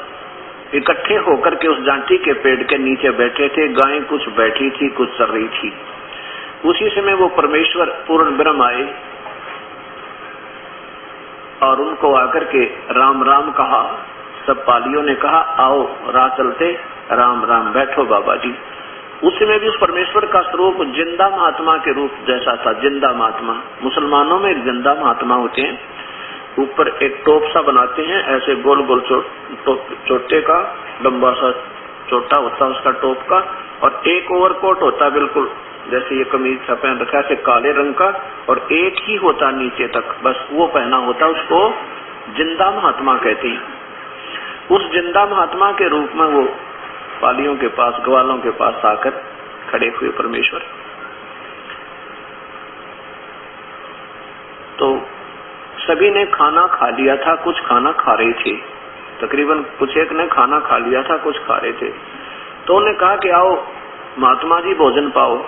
इकट्ठे होकर के उस जांटी के पेड़ के नीचे बैठे थे, गायें कुछ बैठी थी, कुछ चर रही थी। उसी समय वो परमेश्वर पूर्ण ब्रह्म आए और उनको आकर के राम राम कहा। सब पालियों ने कहा आओ राह चलते, राम राम, बैठो बाबा जी। उसमें भी उस परमेश्वर का स्वरूप जिंदा महात्मा के रूप जैसा था। जिंदा महात्मा, मुसलमानों में एक जिंदा महात्मा होते हैं, ऊपर एक टोप सा बनाते हैं, ऐसे गोल गोल चोटे का, लंबा सा चोटा होता उसका टोप का, और एक ओवरकोट होता बिल्कुल जैसे ये कमीज सा पहन रखा है काले रंग का, और एक ही होता नीचे तक, बस वो पहना होता, उसको जिंदा महात्मा कहते हैं। उस जिंदा महात्मा के रूप में वो पालियों के पास, ग्वालों के पास आकर खड़े हुए परमेश्वर। तो सभी ने खाना खा लिया था, कुछ खाना खा रहे थे, तकरीबन कुछ एक ने खाना खा लिया था, कुछ खा रहे थे। तो उन्होंने कहा कि आओ महात्मा जी भोजन पाओ।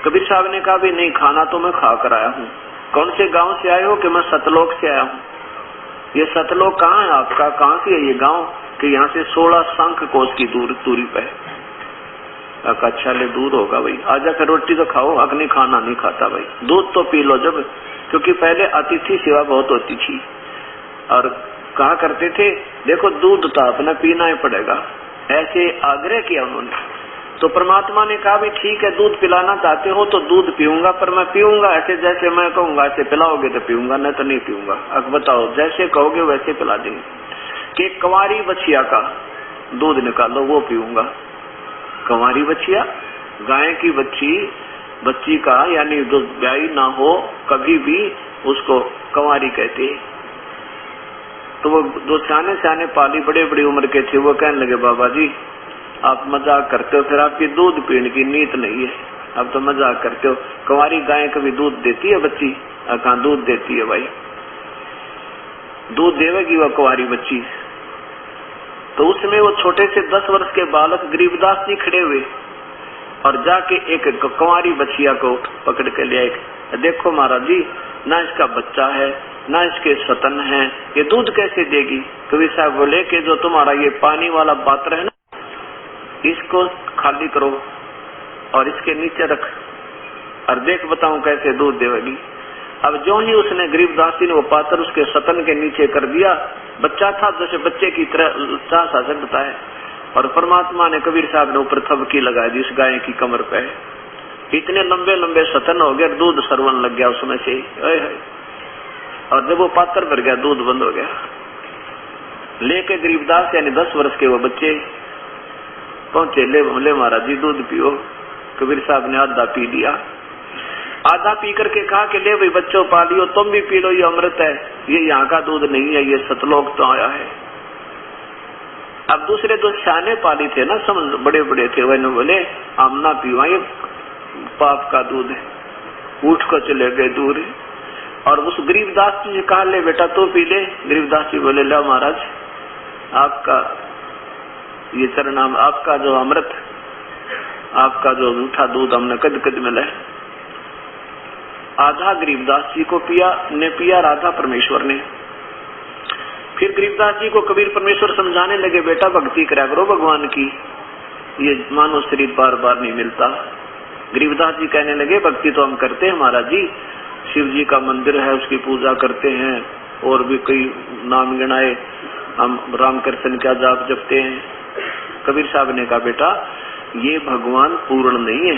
कबीर साहब ने कहा भी नहीं, खाना तो मैं खा कर आया हूँ। कौन से गांव से आए हो? कि मैं सतलोक से आया हूँ। ये सतलोक कहाँ है आपका? कहाँ से है ये गांव? कि यहाँ से 16 शंख कोस की दूरी पे है। अच्छा ले दूर होगा भाई, आजा कर रोटी तो खाओ। अग्नि खाना नहीं खाता भाई, दूध तो पी लो जब, क्योंकि पहले अतिथि सेवा बहुत होती थी और कहा करते थे देखो दूध तो अपना पीना ही पड़ेगा, ऐसे आग्रह किया उन्होंने। तो परमात्मा ने कहा भी ठीक है, दूध पिलाना चाहते हो तो दूध पीऊंगा, पर मैं पीऊंगा ऐसे जैसे मैं कहूंगा, ऐसे पिलाओगे तो पीऊंगा, नहीं तो नहीं पीऊंगा। अब बताओ, जैसे कहोगे वैसे पिला देंगे। कि कंवारी बछिया का दूध निकालो, वो पीऊंगा। कंवारी बछिया, गाय की बच्ची का, यानी जो ब्याई ना हो कभी भी, उसको कंवारी कहते हैं। तो वो दो सियाने पाली बड़े बड़ी उम्र के थे, वो कहने लगे बाबा जी आप मजाक करते हो, फिर आपकी दूध पीने की नीयत नहीं है, अब तो मजाक करते हो। कंवारी गाय कभी दूध देती है बच्ची? कहाँ दूध देती है भाई, दूध देवेगी वह कंवारी बच्ची। तो उसमें वो छोटे से 10 वर्ष के बालक गरीबदास जी खड़े हुए और जाके एक कंवारी बच्चिया को पकड़ के ले आए। देखो महाराज जी, ना इसका बच्चा है ना इसके सतन है, ये दूध कैसे देगी? कबीर साहब बोले कि जो तुम्हारा ये पानी वाला पात्र है ना, इसको खाली करो और इसके नीचे रख और देख बताऊं कैसे दूध देगी। अब जो ही उसने गरीबदास जी ने वो पात्र उसके सतन के नीचे कर दिया, बच्चा था जैसे बच्चे की तरह चाह सा सकता है, और परमात्मा ने कबीर साहब ने ऊपर थपकी लगा दी उस गाय की कमर पे। इतने लंबे लंबे सतन हो गए, दूध सरवन लग गया उसमें से, और जब वो पात्र भर गया दूध बंद हो गया। लेके गरीबदास यानी 10 वर्ष के वो बच्चे पहुंचे, ले महाराज जी दूध पियो। कबीर साहब ने आधा पी लिया, आधा पी करके कहा कि ले भाई बच्चों पा लियो, तुम भी पी लो, ये अमृत है, ये यहाँ का दूध नहीं है, ये सतलोक तो आया है। अब दूसरे दो सियाने पाली थे ना, समझ बड़े बड़े थे, वह बोले हम ना पीवा, ये पाप का दूध है, उठ कर चले गए दूर। और उस गरीबदास जी कहा ले बेटा तो पी ले। गरीबदास जी बोले लो महाराज, आपका ये चरणाम, आपका जो अमृत, आपका जो मीठा दूध हमने कद कद मिला है। आधा गरीबदास जी को पिया राधा परमेश्वर ने। फिर गरीबदास जी को कबीर परमेश्वर समझाने लगे बेटा भक्ति करा करो भगवान की, ये मानव शरीर बार बार नहीं मिलता। गरीबदास जी कहने लगे भक्ति तो हम करते हैं महाराज जी, शिव जी का मंदिर है उसकी पूजा करते हैं, और भी कई नाम गिनाए, हम राम कृष्ण का जाप जपते हैं। कबीर साहब ने कहा बेटा ये भगवान पूर्ण नहीं है,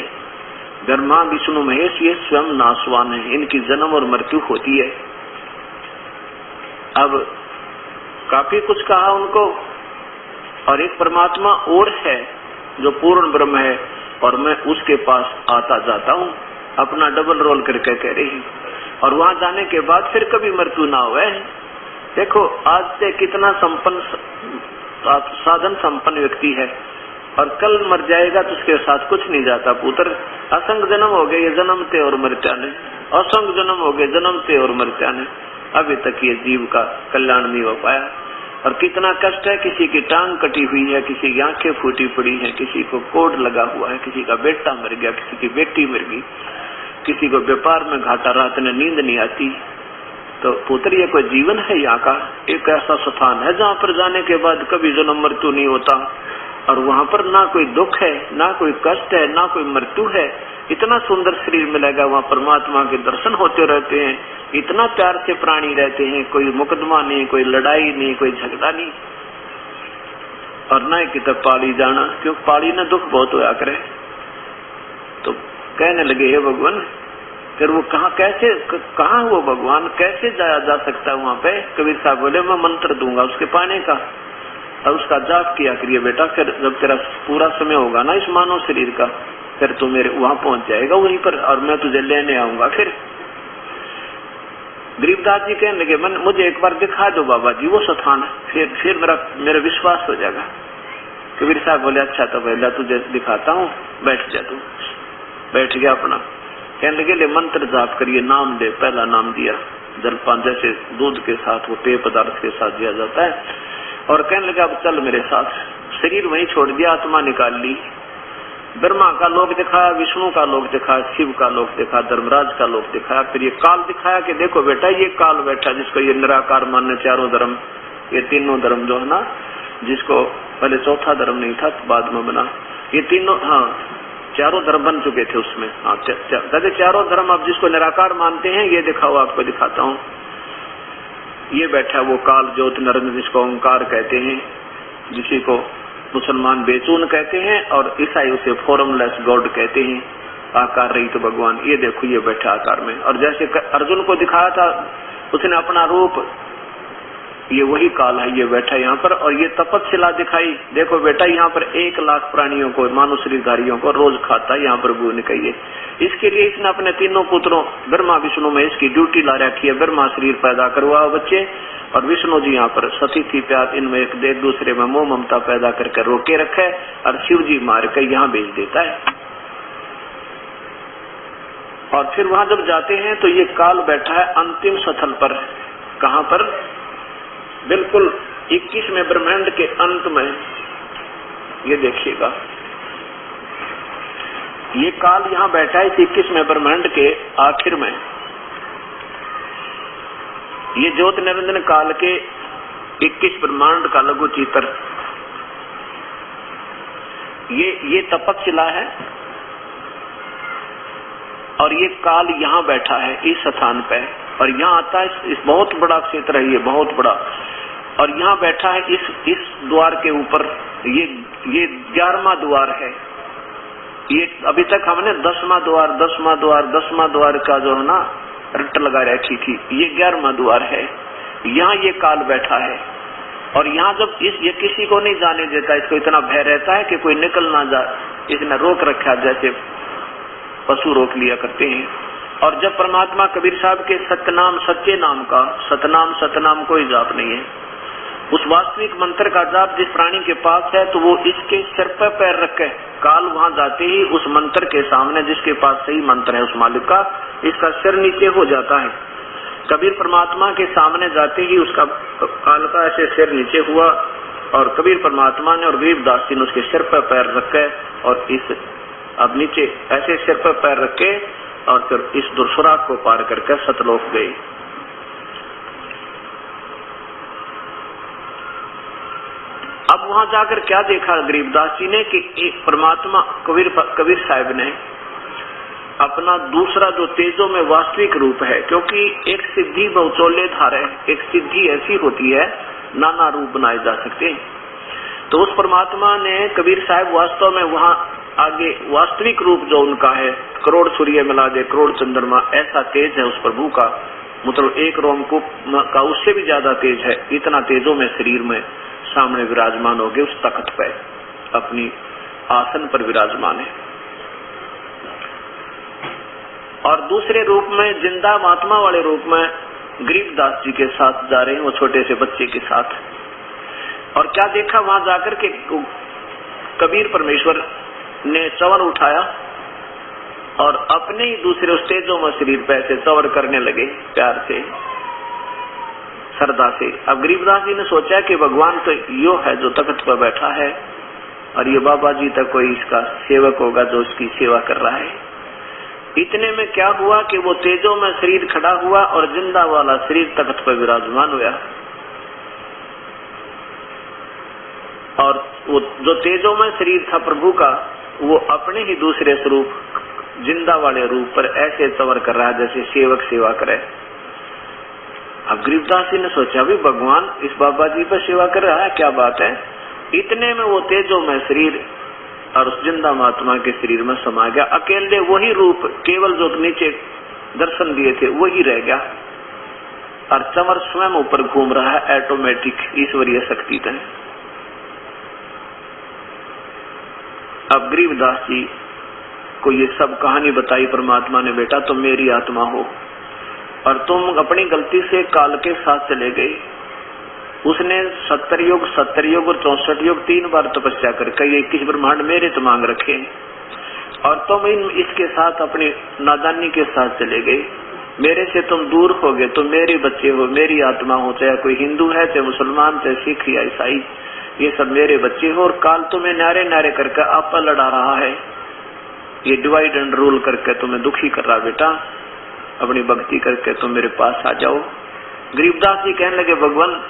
ब्रह्मा विष्णु महेश ये स्वयं नाशवान है, इनकी जन्म और मृत्यु होती है। अब काफी कुछ कहा उनको, और एक परमात्मा और है जो पूर्ण ब्रह्म है, और मैं उसके पास आता जाता हूँ, अपना डबल रोल करके कह रही, और वहां जाने के बाद फिर कभी मृत्यु ना हुए। देखो आज से कितना संपन्न साधन संपन्न व्यक्ति है, और कल मर जाएगा तो उसके साथ कुछ नहीं जाता पुत्र। असंग जन्म हो गए ये जन्मते और मरत्या ने, असंग जन्म हो गए जन्मते और मरत्या ने, अभी तक ये जीव का कल्याण नहीं हो पाया। और कितना कष्ट है, किसी की टांग कटी हुई है, किसी की आंखें फूटी पड़ी है, किसी को कोड लगा हुआ है, किसी का बेटा मर गया, किसी की बेटी मर गई, किसी को व्यापार में घाटा, रात में नींद नहीं आती। तो पुत्र ये कोई जीवन है? यहाँ का एक ऐसा स्थान है जहाँ पर जाने के बाद कभी जन्म मृत्यु नहीं होता, और वहाँ पर ना कोई दुख है, ना कोई कष्ट है, ना कोई मृत्यु है। इतना सुंदर शरीर मिलेगा, वहाँ परमात्मा के दर्शन होते रहते हैं, इतना प्यार से प्राणी रहते हैं, कोई मुकदमा नहीं, कोई लड़ाई नहीं, कोई झगड़ा नहीं, और ना ही कितब पाली जाना, क्योंकि पाली ना दुख बहुत होया करे। तो कहने लगे हे भगवान, फिर वो कहाँ वो भगवान, कैसे जाया जा सकता है वहाँ पे? कबीर साहब बोले मैं मंत्र दूंगा उसके पाने का, और उसका जाप किया करिए बेटा, फिर जब तेरा पूरा समय होगा ना इस मानव शरीर का, फिर तू मेरे वहां पहुंच जाएगा वहीं पर, और मैं तुझे लेने आऊंगा। फिर गरीबदास जी कहने लगे मुझे एक बार दिखा दो बाबा जी वो स्थान, फिर मेरा विश्वास हो जाएगा। कबीर साहब बोले अच्छा तो पहला तुझे दिखाता हूँ, बैठ जा। तू बैठ गया अपना, कहने लगे ले मंत्र जाप करिए, नाम दे। पहला नाम दिया, जलपान जैसे दूध के साथ वो पेय पदार्थ के साथ दिया जाता है, और कहने लगा अब चल मेरे साथ। शरीर वहीं छोड़ दिया, आत्मा निकाल ली, ब्रह्मा का लोक दिखाया, विष्णु का लोक दिखाया, शिव का लोक दिखाया, धर्मराज का लोक दिखाया। फिर ये काल दिखाया कि देखो बेटा ये काल बैठा, जिसको ये निराकार मान्य चारों धर्म, ये तीनों धर्म जो है ना, जिसको पहले चौथा धर्म नहीं था बाद में बना, ये तीनों, हाँ चारों धर्म बन चुके थे उसमें। हाँ कहते चारों धर्म अब जिसको निराकार मानते हैं, ये दिखाओ, आपको दिखाता हूँ। ये बैठा वो काल ज्योति नरेंद्र, जिसको ओंकार कहते हैं, जिसी को मुसलमान बेचून कहते हैं और ईसाई उसे फॉर्मलेस गॉड कहते हैं, आकार रहित तो भगवान। ये देखो ये बैठा आकार में, और जैसे अर्जुन को दिखाया था उसने अपना रूप, ये वही काल है, ये बैठा यहाँ पर। और ये तपस्शिला दिखाई, देखो बेटा यहाँ पर 1 लाख प्राणियों को, मानव शरीरधारियों को रोज खाता है, यहाँ पर भू निकाइए। इसके लिए इसने अपने तीनों पुत्रों ब्रह्मा विष्णु में इसकी ड्यूटी ला रखी है। ब्रह्मा शरीर पैदा करवाओ बच्चे, और विष्णु जी यहाँ पर सती थी प्यार, इनमें एक दूसरे में मोह ममता पैदा करके रोके रखे, और शिव जी मार कर यहाँ भेज देता है। और फिर वहां जब जाते हैं तो ये काल बैठा है अंतिम स्थल पर। कहाँ पर? बिल्कुल 21वें ब्रह्मांड के अंत में। ये देखिएगा, ये काल यहाँ बैठा है 21वें ब्रह्मांड के आखिर में। ये ज्योति निरंजन काल के 21 ब्रह्मांड का लघु चित्र, ये तपस्शिला है, और ये काल यहाँ बैठा है इस स्थान पे। और यहाँ आता है, इस बहुत बड़ा क्षेत्र है ये, बहुत बड़ा। और यहाँ बैठा है इस द्वार के ऊपर। ये 11वां द्वार है। ये अभी तक हमने 10वां द्वार का जो है ना रट लगा रखी थी, ये 11वां द्वार है। यहाँ ये काल बैठा है, और यहाँ जब ये किसी को नहीं जाने देता, इसको इतना भय रहता है कि कोई निकल ना जाए, इसने रोक रखा, जैसे पशु रोक लिया करते हैं। और जब परमात्मा कबीर साहब के सतनाम, सच्चे नाम का, सतनाम कोई जाप नहीं है, उस वास्तविक मंत्र का जाप जिस प्राणी के पास है, तो वो इसके सिर पर पैर रख के काल वहां जाते ही उस मंत्र के सामने, जिसके पास सही मंत्र है उस मालिक का, इसका सिर नीचे हो जाता है। कबीर परमात्मा के सामने जाते ही उसका काल का ऐसे सिर नीचे हुआ, और कबीर परमात्मा ने और गरीबदास जी ने उसके सिर पर पैर रखे, और इस अब नीचे ऐसे सिर पर पैर रखे, और फिर इस दुर्सुराग को पार करके सतलोक गए। अब वहां जाकर क्या देखा गरीबदास जी ने कि एक परमात्मा कबीर साहब ने अपना दूसरा जो तेजों में वास्तविक रूप है, क्योंकि एक सिद्धि बहुचोले धारे, एक सिद्धि ऐसी होती है नाना रूप बनाए जा सकते हैं। तो उस परमात्मा ने कबीर साहब वास्तव में वहां आगे वास्तविक रूप जो उनका है, करोड़ सूर्य मिला दे करोड़ चंद्रमा, ऐसा तेज है उस प्रभु का, मतलब एक रोमकूप का उससे भी ज्यादा तेज है। इतना तेजों में शरीर में सामने विराजमान हो गए, उस तख्त पे अपनी आसन पर विराजमान है। और दूसरे रूप में जिंदा महात्मा वाले रूप में गरीबदास जी के साथ जा रहे हैं, वो छोटे से बच्चे के साथ। और क्या देखा वहां जाकर के कबीर परमेश्वर ने चवर उठाया और अपने ही दूसरे उस तेजों में शरीर पे ऐसे चवर करने लगे प्यार से, श्रद्धा से। अब गरीबदास जी ने सोचा कि भगवान तो यो है जो तख्त पर बैठा है, और ये बाबा जी तक कोई इसका सेवक होगा जो इसकी सेवा कर रहा है। इतने में क्या हुआ कि वो तेजों में शरीर खड़ा हुआ और जिंदा वाला शरीर तख्त पर विराजमान हुआ। और वो जो तेजों में शरीर था प्रभु का, वो अपने ही दूसरे स्वरूप जिंदा वाले रूप पर ऐसे चवर कर रहा है जैसे सेवक सेवा करे। अब गरीबदास जी ने सोचा भी भगवान इस बाबा जी पर सेवा कर रहा है, क्या बात है। इतने में वो तेजों में शरीर और उस जिंदा महात्मा के शरीर में समा गया। अकेले वही रूप, केवल जो नीचे दर्शन दिए थे वही रह गया, और चवर स्वयं ऊपर घूम रहा है ऑटोमेटिक ईश्वरीय शक्ति से। अब गरीबदास जी को ये सब कहानी बताई परमात्मा ने, बेटा तुम मेरी आत्मा हो और तुम अपनी गलती से काल के साथ चले गए। उसने 70 युग और 64 युग 3 बार तपस्या करके ये 21 ब्रह्मांड मेरे तो मांग रखे, और तुम इसके साथ अपनी नादानी के साथ चले गए। मेरे से तुम दूर हो गए, तुम मेरे बच्चे हो, मेरी आत्मा हो, चाहे कोई हिंदू है, चाहे मुसलमान, चाहे सिख या ईसाई, ये सब मेरे बच्चे हो। और काल तुम्हें नारे नारे करके आपा लड़ा रहा है ये डिवाइड एंड रूल करके तुम्हें दुखी कर रहा बेटा, अपनी भक्ति करके तुम मेरे पास आ जाओ। गरीबदास जी कहने लगे भगवान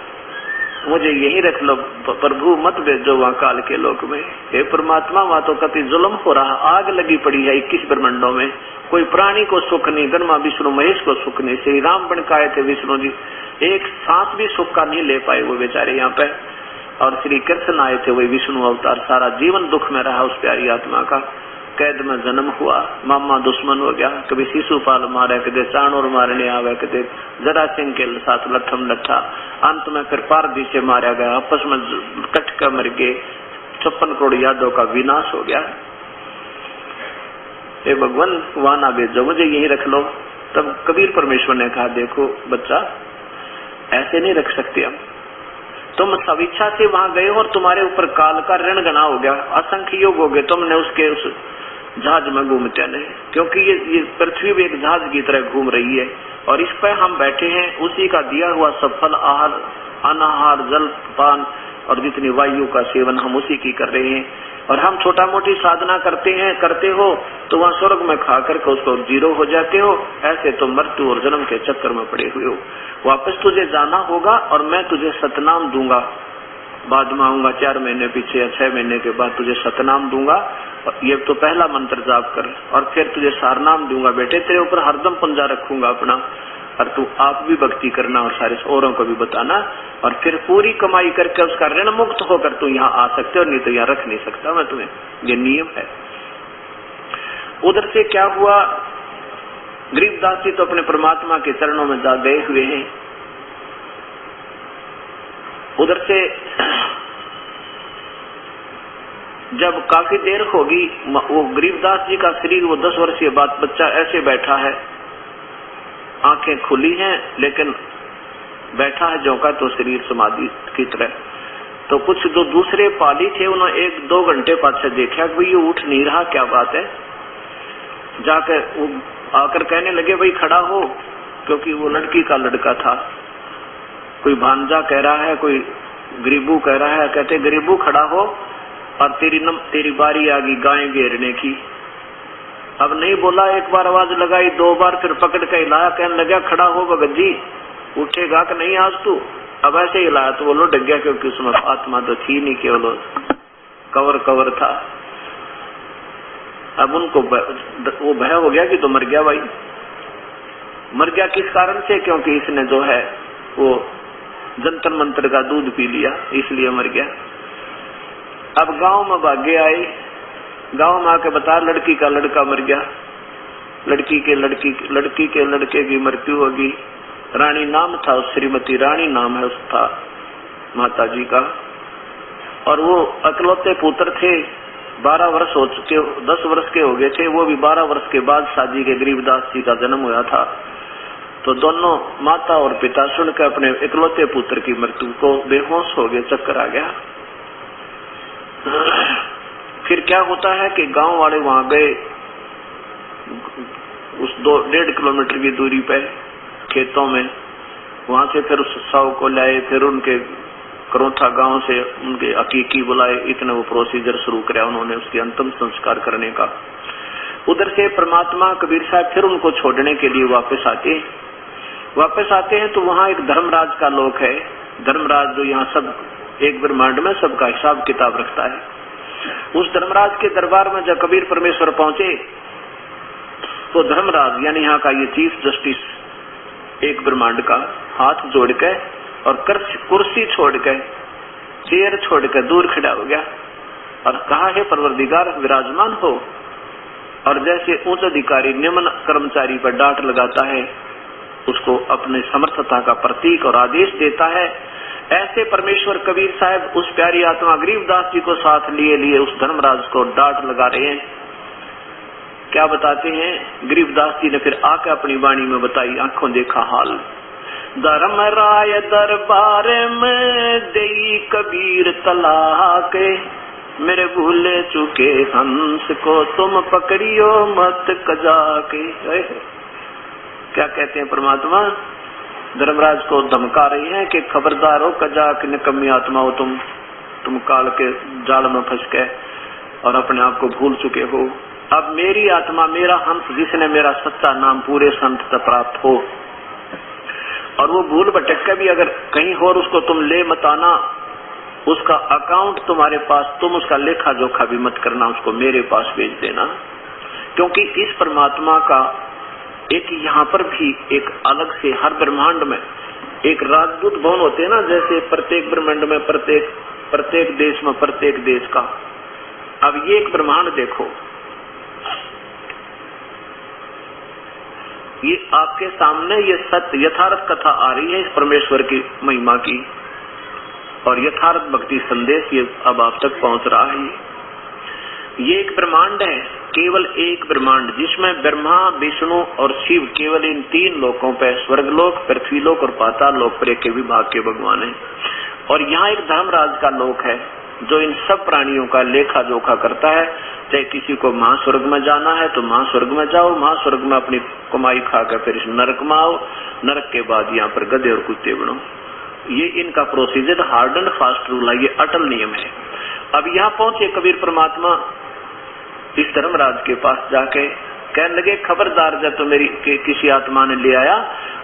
मुझे यही रख लो, प्रभु मत भेजो वहाँ काल के लोक में। हे परमात्मा वहाँ तो कति जुल्म हो रहा, आग लगी पड़ी है 21 ब्रह्मांडों में, कोई प्राणी को सुख नहीं, ब्रह्मा विष्णु महेश को सुख नहीं। श्री राम बन के आए थे विष्णु जी, एक सांस भी सुख का नहीं ले पाए वो बेचारे यहाँ पे। और श्री कृष्ण आए थे वही विष्णु अवतार, सारा जीवन दुख में रहा उस प्यारी आत्मा का। कैद में जन्म हुआ, मामा दुश्मन हो गया, कभी शिशुपाल मारे, कभी चाणूर मारने आवे, कभी जरा सिंह के साथ लठम लठा, अंत में फिर पारदी से मारा गया, आपस में कट कर मर गए, 56 करोड़ यादव का विनाश हो गया। हे भगवान वहां ना भेजो, मुझे यही रख लो। तब कबीर परमेश्वर ने कहा देखो बच्चा ऐसे नहीं रख सकते हम, तुम स्वेच्छा से वहां गए हो और तुम्हारे ऊपर काल का ऋण गना हो गया, असंख्य योग हो गए, तुमने उसके उस जहाज में घूमते नहीं, क्योंकि ये पृथ्वी भी एक जहाज की तरह घूम रही है और इस पर हम बैठे हैं, उसी का दिया हुआ सफल आहार अनाहार जल पान और जितनी वायु का सेवन हम उसी की कर रहे हैं। और हम छोटा मोटी साधना करते हो तो वहाँ स्वर्ग में खा करके उसको जीरो हो जाते हो। ऐसे तो मृत्यु और जन्म के चक्कर में पड़े हुए हो। वापस तुझे जाना होगा और मैं तुझे सतनाम दूंगा, बाद में आऊंगा 4 महीने पीछे या 6 महीने के बाद तुझे सतनाम दूंगा। ये तो पहला मंत्र जाप कर और फिर तुझे सारनाम दूंगा बेटे, तेरे ऊपर हरदम पंजा रखूंगा अपना, और तू आप भी भक्ति करना और सारे औरों को भी बताना, और फिर पूरी कमाई करके उसका ऋण मुक्त होकर तू यहाँ आ सकते हो, नहीं तो यहाँ रख नहीं सकता मैं तुम्हें, ये नियम है। उधर से क्या हुआ, गरीबदास जी तो अपने परमात्मा के चरणों में जा गए हुए हैं। उधर से जब काफी देर होगी, वो गरीबदास जी का शरीर, वो 10 वर्षीय बच्चा ऐसे बैठा है, आंखें खुली हैं लेकिन बैठा है जो का तो शरीर समाधि की तरह। तो कुछ जो दूसरे पाली थे उन्होंने 1-2 घंटे पाछे देखा कि ये उठ नहीं रहा, क्या बात है। जाकर वो आकर कहने लगे भाई खड़ा हो, क्योंकि वो लड़की का लड़का था। कोई भांजा कह रहा है, कोई गरीबू कह रहा है, कहते गरीबू खड़ा हो और तेरी बारी आ गई गाय घेरने की। अब नहीं बोला, एक बार आवाज लगाई, 2 बार, फिर पकड़ के हिलाया, कहने लगा खड़ा हो भगत जी, उठेगा कि नहीं आज तू। अब ऐसे हिलाया तो वो लो डग गया, क्योंकि उसमें आत्मा तो थी नहीं, केवल कवर था। अब उनको वो भय हो गया कि तो मर गया भाई। मर गया किस कारण से, क्योंकि इसने जो है वो जंतर मंत्र का दूध पी लिया, इसलिए मर गया। अब गांव में भागे आए, गांव में आके बता लड़की का लड़का मर गया, लड़की के लड़के की मृत्यु होगी। रानी नाम था, श्रीमती रानी नाम है उसका माता जी का, और वो अकलौते पुत्र थे। 12 वर्ष हो चुके, 10 वर्ष के हो गए थे, वो भी 12 वर्ष के बाद शादी के गरीबदास जी का जन्म हुआ था। तो दोनों माता और पिता सुनकर अपने इकलौते पुत्र की मृत्यु को बेहोश हो गए, चक्कर आ गया। फिर क्या होता है कि गांव वाले वहां गए, उस 1.5 किलोमीटर की दूरी पे खेतों में, वहां से फिर उस शव को लाए, फिर उनके करोथा गांव से उनके अकीकी बुलाए, इतने वो प्रोसीजर शुरू किया उन्होंने उसके अंतिम संस्कार करने का। उधर से परमात्मा कबीर साहब फिर उनको छोड़ने के लिए वापस आते हैं तो वहां एक धर्मराज का लोक है। धर्मराज जो यहाँ सब एक ब्रह्मांड में सबका हिसाब किताब रखता है। उस धर्मराज के दरबार में जब कबीर परमेश्वर पहुंचे तो धर्मराज यानी यहाँ का ये चीफ जस्टिस एक ब्रह्मांड का हाथ जोड़ के और कुर्सी छोड़ के, चेयर छोड़ के दूर खड़ा हो गया और कहा है परवरदिगार विराजमान हो। और जैसे उच्च अधिकारी निम्न कर्मचारी पर डांट लगाता है, उसको अपने समर्थता का प्रतीक और आदेश देता है, ऐसे परमेश्वर कबीर साहब उस प्यारी आत्मा गरीबदास जी को साथ लिए उस धर्मराज को डांट लगा रहे हैं। क्या बताते हैं, गरीबदास जी ने फिर आके अपनी वाणी में बताई, आंखों देखा हाल। धर्मराय दरबार में देई कबीर तलाक, मेरे भूले चुके हंस को तुम पकड़ियो मत कजा के। क्या कहते हैं परमात्मा, धर्मराज को धमका रही है कि खबरदार हो कजा कि निकम्मी आत्मा हो, तुम काल के जाल में फंस गए और अपने आप को भूल चुके हो। अब मेरी आत्मा, मेरा हंस, जिसने मेरा सच्चा नाम पूरे संत तक प्राप्त हो, और वो भूल भटक के भी अगर कहीं और उसको तुम ले मत आना, उसका अकाउंट तुम्हारे पास, तुम उसका लेखा जोखा भी मत करना, उसको मेरे पास भेज देना। क्योंकि इस परमात्मा का एक यहाँ पर भी एक अलग से, हर ब्रह्मांड में एक राजदूत भवन होते हैं ना, जैसे प्रत्येक ब्रह्मांड में प्रत्येक देश में प्रत्येक देश का। अब ये एक ब्रह्मांड देखो, ये आपके सामने ये सत्य यथार्थ कथा आ रही है इस परमेश्वर की महिमा की, और यथार्थ भक्ति संदेश ये अब आप तक पहुंच रहा है। ये एक ब्रह्मांड है, केवल एक ब्रह्मांड, जिसमें ब्रह्मा, विष्णु और शिव केवल इन तीन लोकों पे, स्वर्गलोक, पृथ्वीलोक और पाताल लोक पर एक विभाग के भगवान है। और यहाँ एक धर्मराज का लोक है जो इन सब प्राणियों का लेखा जोखा करता है। चाहे किसी को महास्वर्ग में जाना है तो महास्वर्ग में जाओ, महास्वर्ग में अपनी कमाई खाकर फिर नरक में आओ, नरक के बाद यहाँ पर गधे और कुत्ते बनो। ये इनका procedure hard and fast rule है, ये अटल नियम है। अब यहाँ पहुंचे कबीर परमात्मा इस धर्मराज के पास जाके कहने लगे, खबरदार जब तो मेरी किसी आत्मा ने ले आया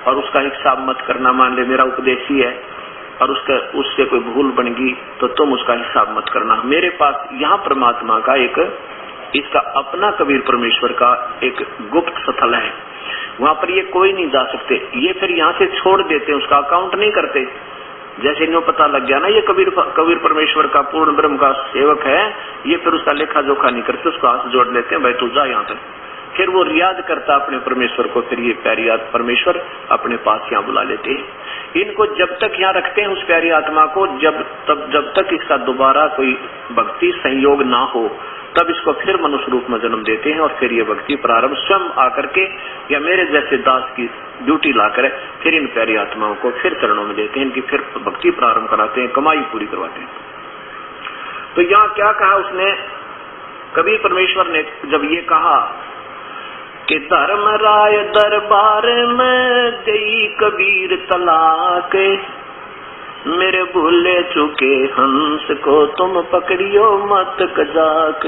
और उसका हिसाब मत करना, मान ले मेरा उपदेश ही है और उससे कोई भूल बन गई तो तुम उसका हिसाब मत करना। मेरे पास यहाँ परमात्मा का एक, इसका अपना कबीर परमेश्वर का एक गुप्त स्थल है, वहां पर ये कोई नहीं जा सकते। ये फिर यहाँ से छोड़ देते, उसका अकाउंट नहीं करते। जैसे इन्हें पता लग गया ना ये कबीर परमेश्वर का पूर्ण ब्रह्म का सेवक है, ये फिर उसका लेखा जोखा नहीं करते, उसको हाथ जोड़ लेते हैं, भाई तू जा यहाँ तक। फिर वो रियाज करता अपने परमेश्वर को, फिर ये प्यारी परमेश्वर अपने पास यहाँ बुला लेते हैं। इनको जब तक यहाँ रखते हैं उस प्यारी आत्मा को, जब तक इसका दोबारा कोई भक्ति संयोग ना हो, तब इसको फिर मनुष्य रूप में जन्म देते हैं। और फिर ये भक्ति प्रारंभ स्वयं आकर के या मेरे जैसे दास की ड्यूटी लाकर फिर इन प्यारी आत्माओं को फिर चरणों में देते हैं, इनकी फिर भक्ति प्रारंभ कराते हैं, कमाई पूरी करवाते हैं। तो यहाँ क्या कहा उसने, कबीर परमेश्वर ने जब ये कहा कि धर्मराय दरबार में गई कबीर तलाक, मेरे भूले चुके हंस को तुम पकड़ियो मत कजाक।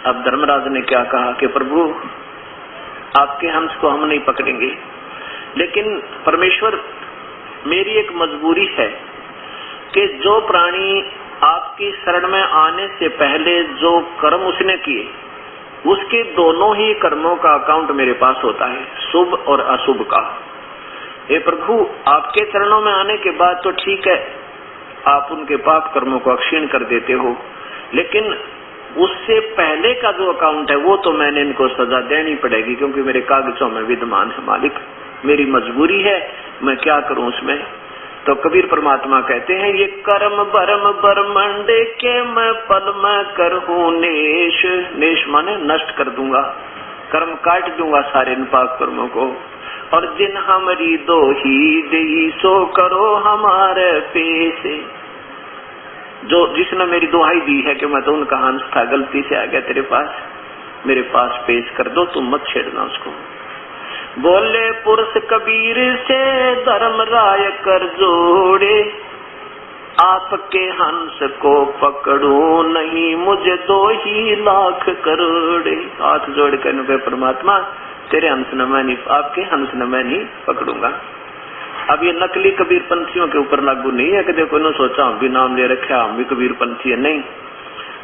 अब धर्मराज ने क्या कहा कि प्रभु आपके हंस को हम नहीं पकड़ेंगे, लेकिन परमेश्वर मेरी एक मजबूरी है कि जो प्राणी आपकी शरण में आने से पहले जो कर्म उसने किए, उसके दोनों ही कर्मों का अकाउंट मेरे पास होता है, शुभ और अशुभ का। हे प्रभु, आपके चरणों में आने के बाद तो ठीक है, आप उनके पाप कर्मों को अक्षीण कर देते हो, लेकिन उससे पहले का जो अकाउंट है वो तो मैंने इनको सजा देनी पड़ेगी, क्योंकि मेरे कागजों में विद्यमान है मालिक, मेरी मजबूरी है, मैं क्या करूं उसमें। तो कबीर परमात्मा कहते हैं, ये कर्म बरम बरमंडे के मैं पल में करहूं नेश, नेश माने नष्ट कर दूंगा, कर्म काट दूंगा सारे इन पाप कर्मों को। और जिन हमारी दो ही देही सो करो हमारे पेश, जो जिसने मेरी दुहाई दी है कि मैं तो उनका हंस था, गलती से आ गया तेरे पास, मेरे पास पेश कर दो, तुम मत छेड़ना उसको। बोले पुरुष कबीर से धर्मराय कर जोड़े, आपके हंस को पकड़ो नहीं मुझे 2 लाख करोड़े। हाथ जोड़ कर परमात्मा तेरे हंस न मैं नहीं, आपके हंस न मैं नहीं पकड़ूंगा। अब ये नकली कबीर पंथियों के ऊपर लागू नहीं है कि देखो इन्होंने सोचा हम भी नाम ले रखा हम भी कबीर पंथी है, नहीं।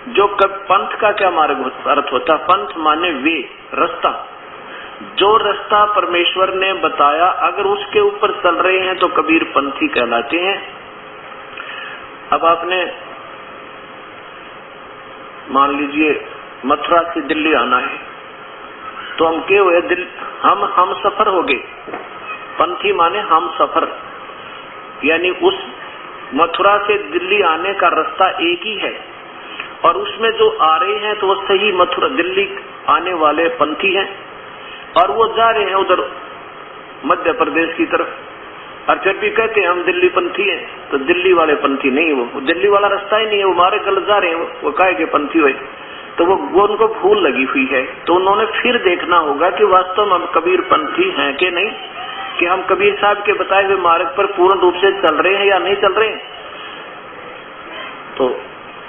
जो पंथ का क्या मार्ग अर्थ होता, पंथ माने वे रास्ता, जो रास्ता परमेश्वर ने बताया अगर उसके ऊपर चल रहे हैं तो कबीर पंथी कहलाते हैं। अब आपने मान लीजिए मथुरा से दिल्ली आना है, तो हम क्या हुए, हम सफर हो गए। पंथी माने हम सफर, यानी उस मथुरा से दिल्ली आने का रास्ता एक ही है, और उसमें जो आ रहे हैं तो वो सही मथुरा दिल्ली आने वाले पंथी हैं, और वो जा रहे हैं उधर मध्य प्रदेश की तरफ, और फिर भी कहते हैं हम दिल्ली पंथी हैं। तो दिल्ली वाले पंथी नहीं, वो दिल्ली वाला रास्ता ही नहीं है, वो मारे गलत जा रहे हैं, वो काहे के पंथी हुए। तो वो उनको भूल लगी हुई है, तो उन्होंने फिर देखना होगा कि वास्तव में हम कबीर पंथी हैं कि नहीं, कि हम कबीर साहब के बताए हुए मार्ग पर पूर्ण रूप से चल रहे हैं या नहीं चल रहे हैं। तो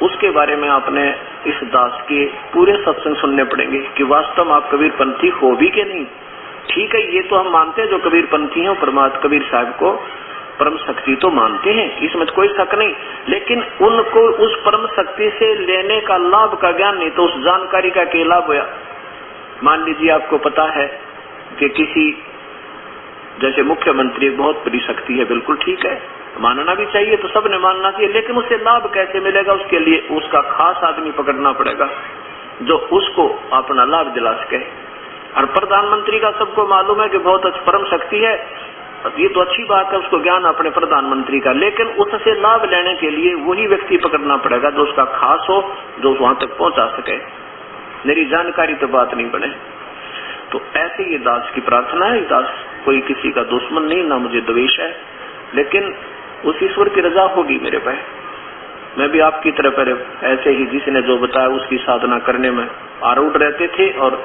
उसके बारे में आपने इस दास के पूरे सत्संग सुनने पड़ेंगे कि वास्तव में आप कबीरपंथी हो भी कि नहीं। ठीक है, ये तो हम मानते हैं जो कबीरपंथी हैं परमात्मा कबीर साहब को परम शक्ति तो मानते हैं, इसमें कोई शक नहीं, लेकिन उनको उस परम शक्ति से लेने का लाभ का ज्ञान नहीं, तो उस जानकारी का क्या लाभ हुआ। मान लीजिए आपको पता है कि किसी जैसे मुख्यमंत्री बहुत बड़ी शक्ति है, बिल्कुल ठीक है, मानना भी चाहिए, तो सबने मानना चाहिए, लेकिन उससे लाभ कैसे मिलेगा, उसके लिए उसका खास आदमी पकड़ना पड़ेगा जो उसको अपना लाभ दिला सके। और प्रधानमंत्री का सबको मालूम है कि बहुत अच्छी परम शक्ति है, ये तो अच्छी बात है, उसको ज्ञान अपने प्रधानमंत्री का, लेकिन उससे लाभ लेने के लिए वही व्यक्ति पकड़ना पड़ेगा जो उसका खास हो, जो वहां तक पहुंचा सके। मेरी जानकारी तो बात नहीं बने। तो ऐसे ये दास की प्रार्थना है। दास कोई किसी का दुश्मन नहीं, ना मुझे द्वेष है, लेकिन उस ईश्वर की रजा होगी मेरे पे। मैं भी आपकी तरह पहले ऐसे ही जिसने जो बताया उसकी साधना करने में आरूढ़ रहते थे और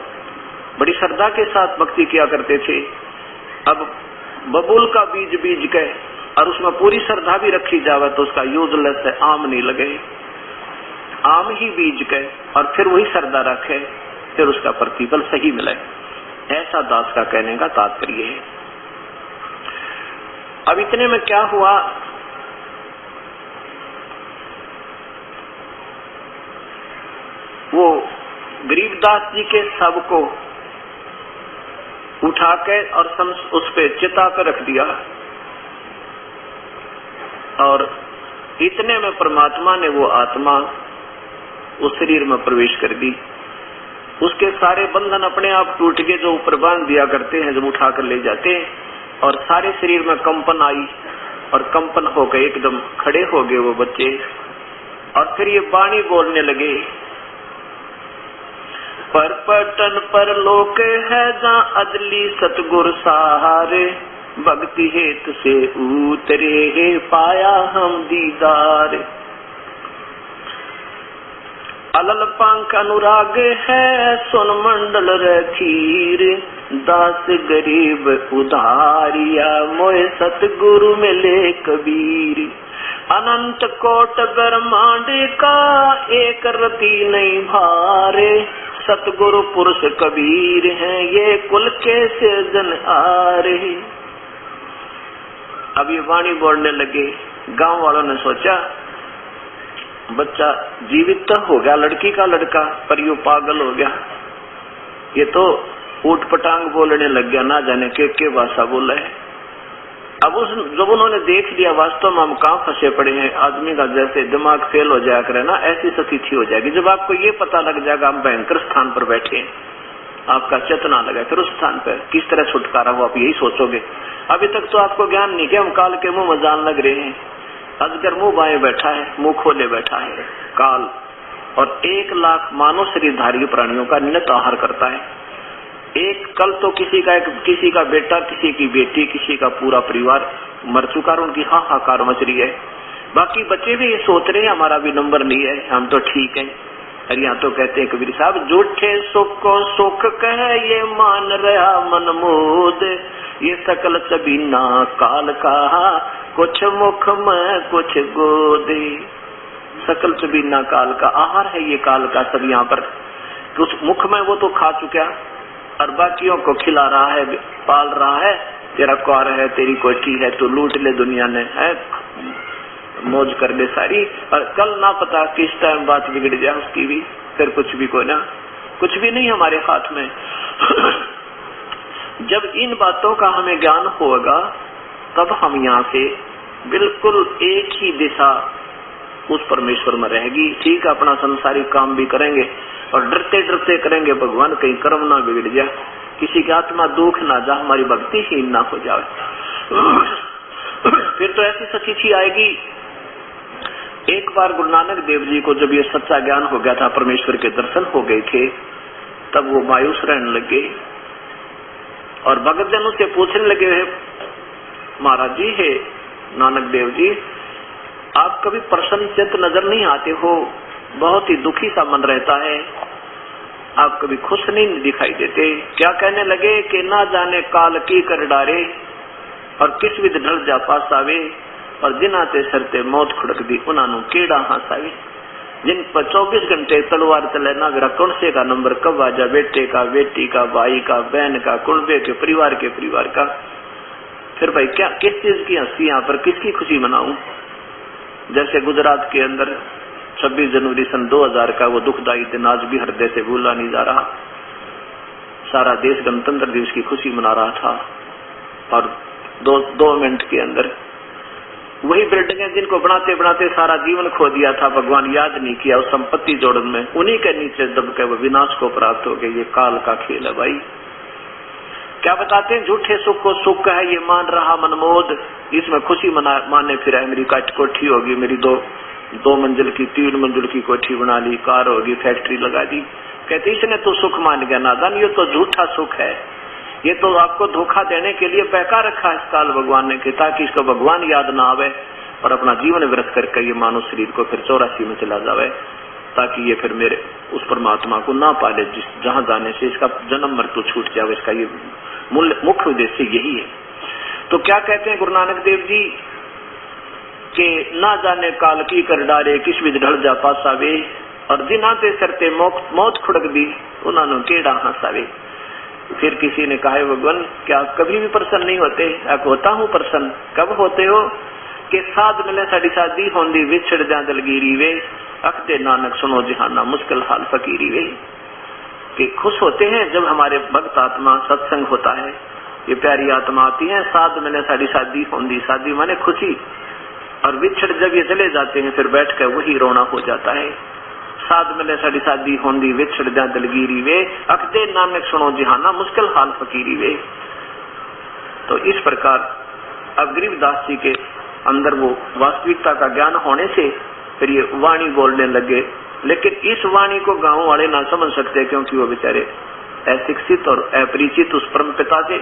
बड़ी श्रद्धा के साथ भक्ति किया करते थे। अब बबूल का बीज बीज के और उसमें पूरी श्रद्धा भी रखी जावे तो उसका यूजलेस है, आम नहीं लगे। आम ही बीज के और फिर वही श्रद्धा रखे, फिर उसका प्रतिफल सही मिले, ऐसा दास का कहने का तात्पर्य है। अब इतने में क्या हुआ, वो गरीबदास जी के शव को उठा के और उस पे चिता पे रख दिया, और इतने में परमात्मा ने वो आत्मा उस शरीर में प्रवेश कर दी। उसके सारे बंधन अपने आप टूट गए जो ऊपर बांध दिया करते हैं जब उठा कर ले जाते हैं, और सारे शरीर में कंपन आई और कंपन हो गए, एकदम खड़े हो गए वो बच्चे। और फिर ये वाणी बोलने लगे, पर पटन पर लोक है जहाँ अदली सतगुर सहारे, भक्ति हेत से उतरे हे पाया हम दीदार। अलल पंख अनुराग है सुन मंडल रखीर, दास गरीब उधारिया मोए सतगुरु मिले कबीर। अनंत कोट ब्रह्मांड का एक रति नहीं भारे, सतगुरु पुरुष कबीर हैं ये कुल के सृजन आरे। अब ये वाणी बोलने लगे। गांव वालों ने सोचा बच्चा जीवित तो हो गया, लड़की का लड़का, पर यो पागल हो गया, ये तो ऊट पटांग बोलने लग गया, ना जाने के भाषा बोला है। अब जब उन्होंने देख लिया वास्तव में हम कहाँ फंसे पड़े हैं, आदमी का जैसे दिमाग फेल हो जाया करे ना, ऐसी स्थिति हो जाएगी। जब आपको ये पता लग जाएगा हम भयंकर स्थान पर बैठे हैं, आपका चेतना लगा, फिर उस स्थान पर किस तरह छुटकारा हो आप यही सोचोगे। अभी तक तो आपको ज्ञान नहीं कि हम काल के मुंह में जान लग रहे हैं। अजगर मुंह बाएं बैठा है, मुंह खोले बैठा है काल, और 1 लाख मानव शरीरधारी प्राणियों का नियत आहार करता है। एक कल तो किसी का बेटा, किसी की बेटी, किसी का पूरा परिवार मर चुका और उनकी हाहाकार मच रही है। बाकी बच्चे भी ये सोच रहे हैं हमारा भी नंबर नहीं है, हम तो ठीक हैं। और यहाँ तो कहते हैं कबीर साहब, झूठे सुख को सुख कहे ये मान रहा मन मोद, ये सकल चबीना काल का कुछ मुख में कुछ गोदे। सकल चबीना काल का आहार है ये काल का, सब यहाँ पर कुछ मुख में वो तो खा चुका और बाकियों को खिला रहा है, पाल रहा है। तेरा क्वार है, तेरी कोठी है, तो लूट ले दुनिया ने, है मौज कर ले सारी, और कल ना पता किस टाइम बात बिगड़ जाए उसकी भी, फिर कुछ भी कोई ना, कुछ भी नहीं हमारे हाथ में। जब इन बातों का हमें ज्ञान होगा तब हम यहाँ से बिल्कुल एक ही दिशा उस परमेश्वर में रहेगी। ठीक है, अपना संसारिक काम भी करेंगे और डरते डरते करेंगे, भगवान कहीं कर्म ना बिगड़ जाए, किसी की आत्मा दुख ना जा, हमारी भक्ति हीन ना हो जाए। फिर तो ऐसी स्थिति आएगी। एक बार गुरु नानक देव जी को जब ये सच्चा ज्ञान हो गया था, परमेश्वर के दर्शन हो गए थे, तब वो मायूस रहने लगे और भगत जन उससे पूछने लगे, महाराज जी, है नानक देव जी, आप कभी प्रसन्नचित्त नजर नहीं आते हो, बहुत ही दुखी सा मन रहता है, आप कभी खुश नहीं दिखाई देते। क्या कहने लगे कि ना जाने काल की कर डारे और किस विध ढल जा पास आवे, और जिना ते सरते मौत खुड़क दी उन्होंने केड़ा हंसावे। जिन पर 24 घंटे तलवार चले ना, मेरा कौन से का नंबर कब आ जाए, बेटे का, बेटी का, भाई का, बहन का, कुलबे के परिवार का। फिर भाई क्या किस चीज की हंसी यहाँ पर, किसकी खुशी मनाऊं? जैसे गुजरात के अंदर 26 जनवरी सन 2000 का वो दुखदायी दिन आज भी हृदय से भूला नहीं जा रहा। सारा देश गणतंत्र दिवस की खुशी मना रहा था और दो मिनट के अंदर वही बिल्डिंगें जिनको बनाते बनाते सारा जीवन खो दिया था, भगवान याद नहीं किया, उस संपत्ति जोड़न में उन्हीं के नीचे दब के वो विनाश को प्राप्त हो गए। ये काल का खेल है भाई। क्या बताते हैं, झूठे सुख को सुख है ये मान रहा मनमोद, इसमें खुशी माने फिर मेरी काट कोठी होगी, मेरी दो मंजिल की 3 मंजिल की कोठी बना ली, कार होगी, फैक्ट्री लगा दी। कहते इसने तो सुख मान गया नादान, ये तो झूठा सुख है, ये तो आपको धोखा देने के लिए बहका रखा इस काल भगवान ने कि ताकि इसको भगवान याद ना आवे और अपना जीवन व्यर्थ करके ये मानव शरीर को फिर 84 में चला जावे, ताकि ये फिर मेरे उस परमात्मा को ना पाले जिस जहां जाने से इसका जन्म मृत्यु छूट जावे। इसका ये मुख्य उद्देश्य यही है। तो क्या कहते हैं गुरु नानक देव जी के ना जाने काल की कर डारे, किस विध ढल जा पासावे, और जिन्हां ते सरते मौत खुड़क दी उन्होंने केड़ा हंसावे। फिर किसी ने कहा भगवान क्या कभी भी प्रसन्न नहीं होते? अब होता हूँ प्रसन्न। कब होते हो? कि साध मिले साड़ी शादी होंदी विछड़ जा दलगीरी वे, अखते नानक सुनो जहाना मुश्किल हाल फकीरी वे। कि खुश होते हैं जब हमारे भक्त आत्मा सत्संग होता है, ये प्यारी आत्मा आती है, साध मिले साड़ी शादी होंदी, शादी माने खुशी, और विछड़ जब ये चले जाते हैं फिर बैठ कर वही रोना हो जाता है। साध मिले साड़ी शादी होंदी विछड़ जा दलगीरी वे, अखते नानक सुनो जहाना मुश्किल हाल फकीरी वे। तो इस प्रकार अब गरीबदास जी के अंदर वो वास्तविकता का ज्ञान होने से फिर ये वाणी बोलने लगे, लेकिन इस वाणी को गांव वाले ना समझ सकते क्योंकि वो बेचारे अशिक्षित और अपरिचित उस परम पिता से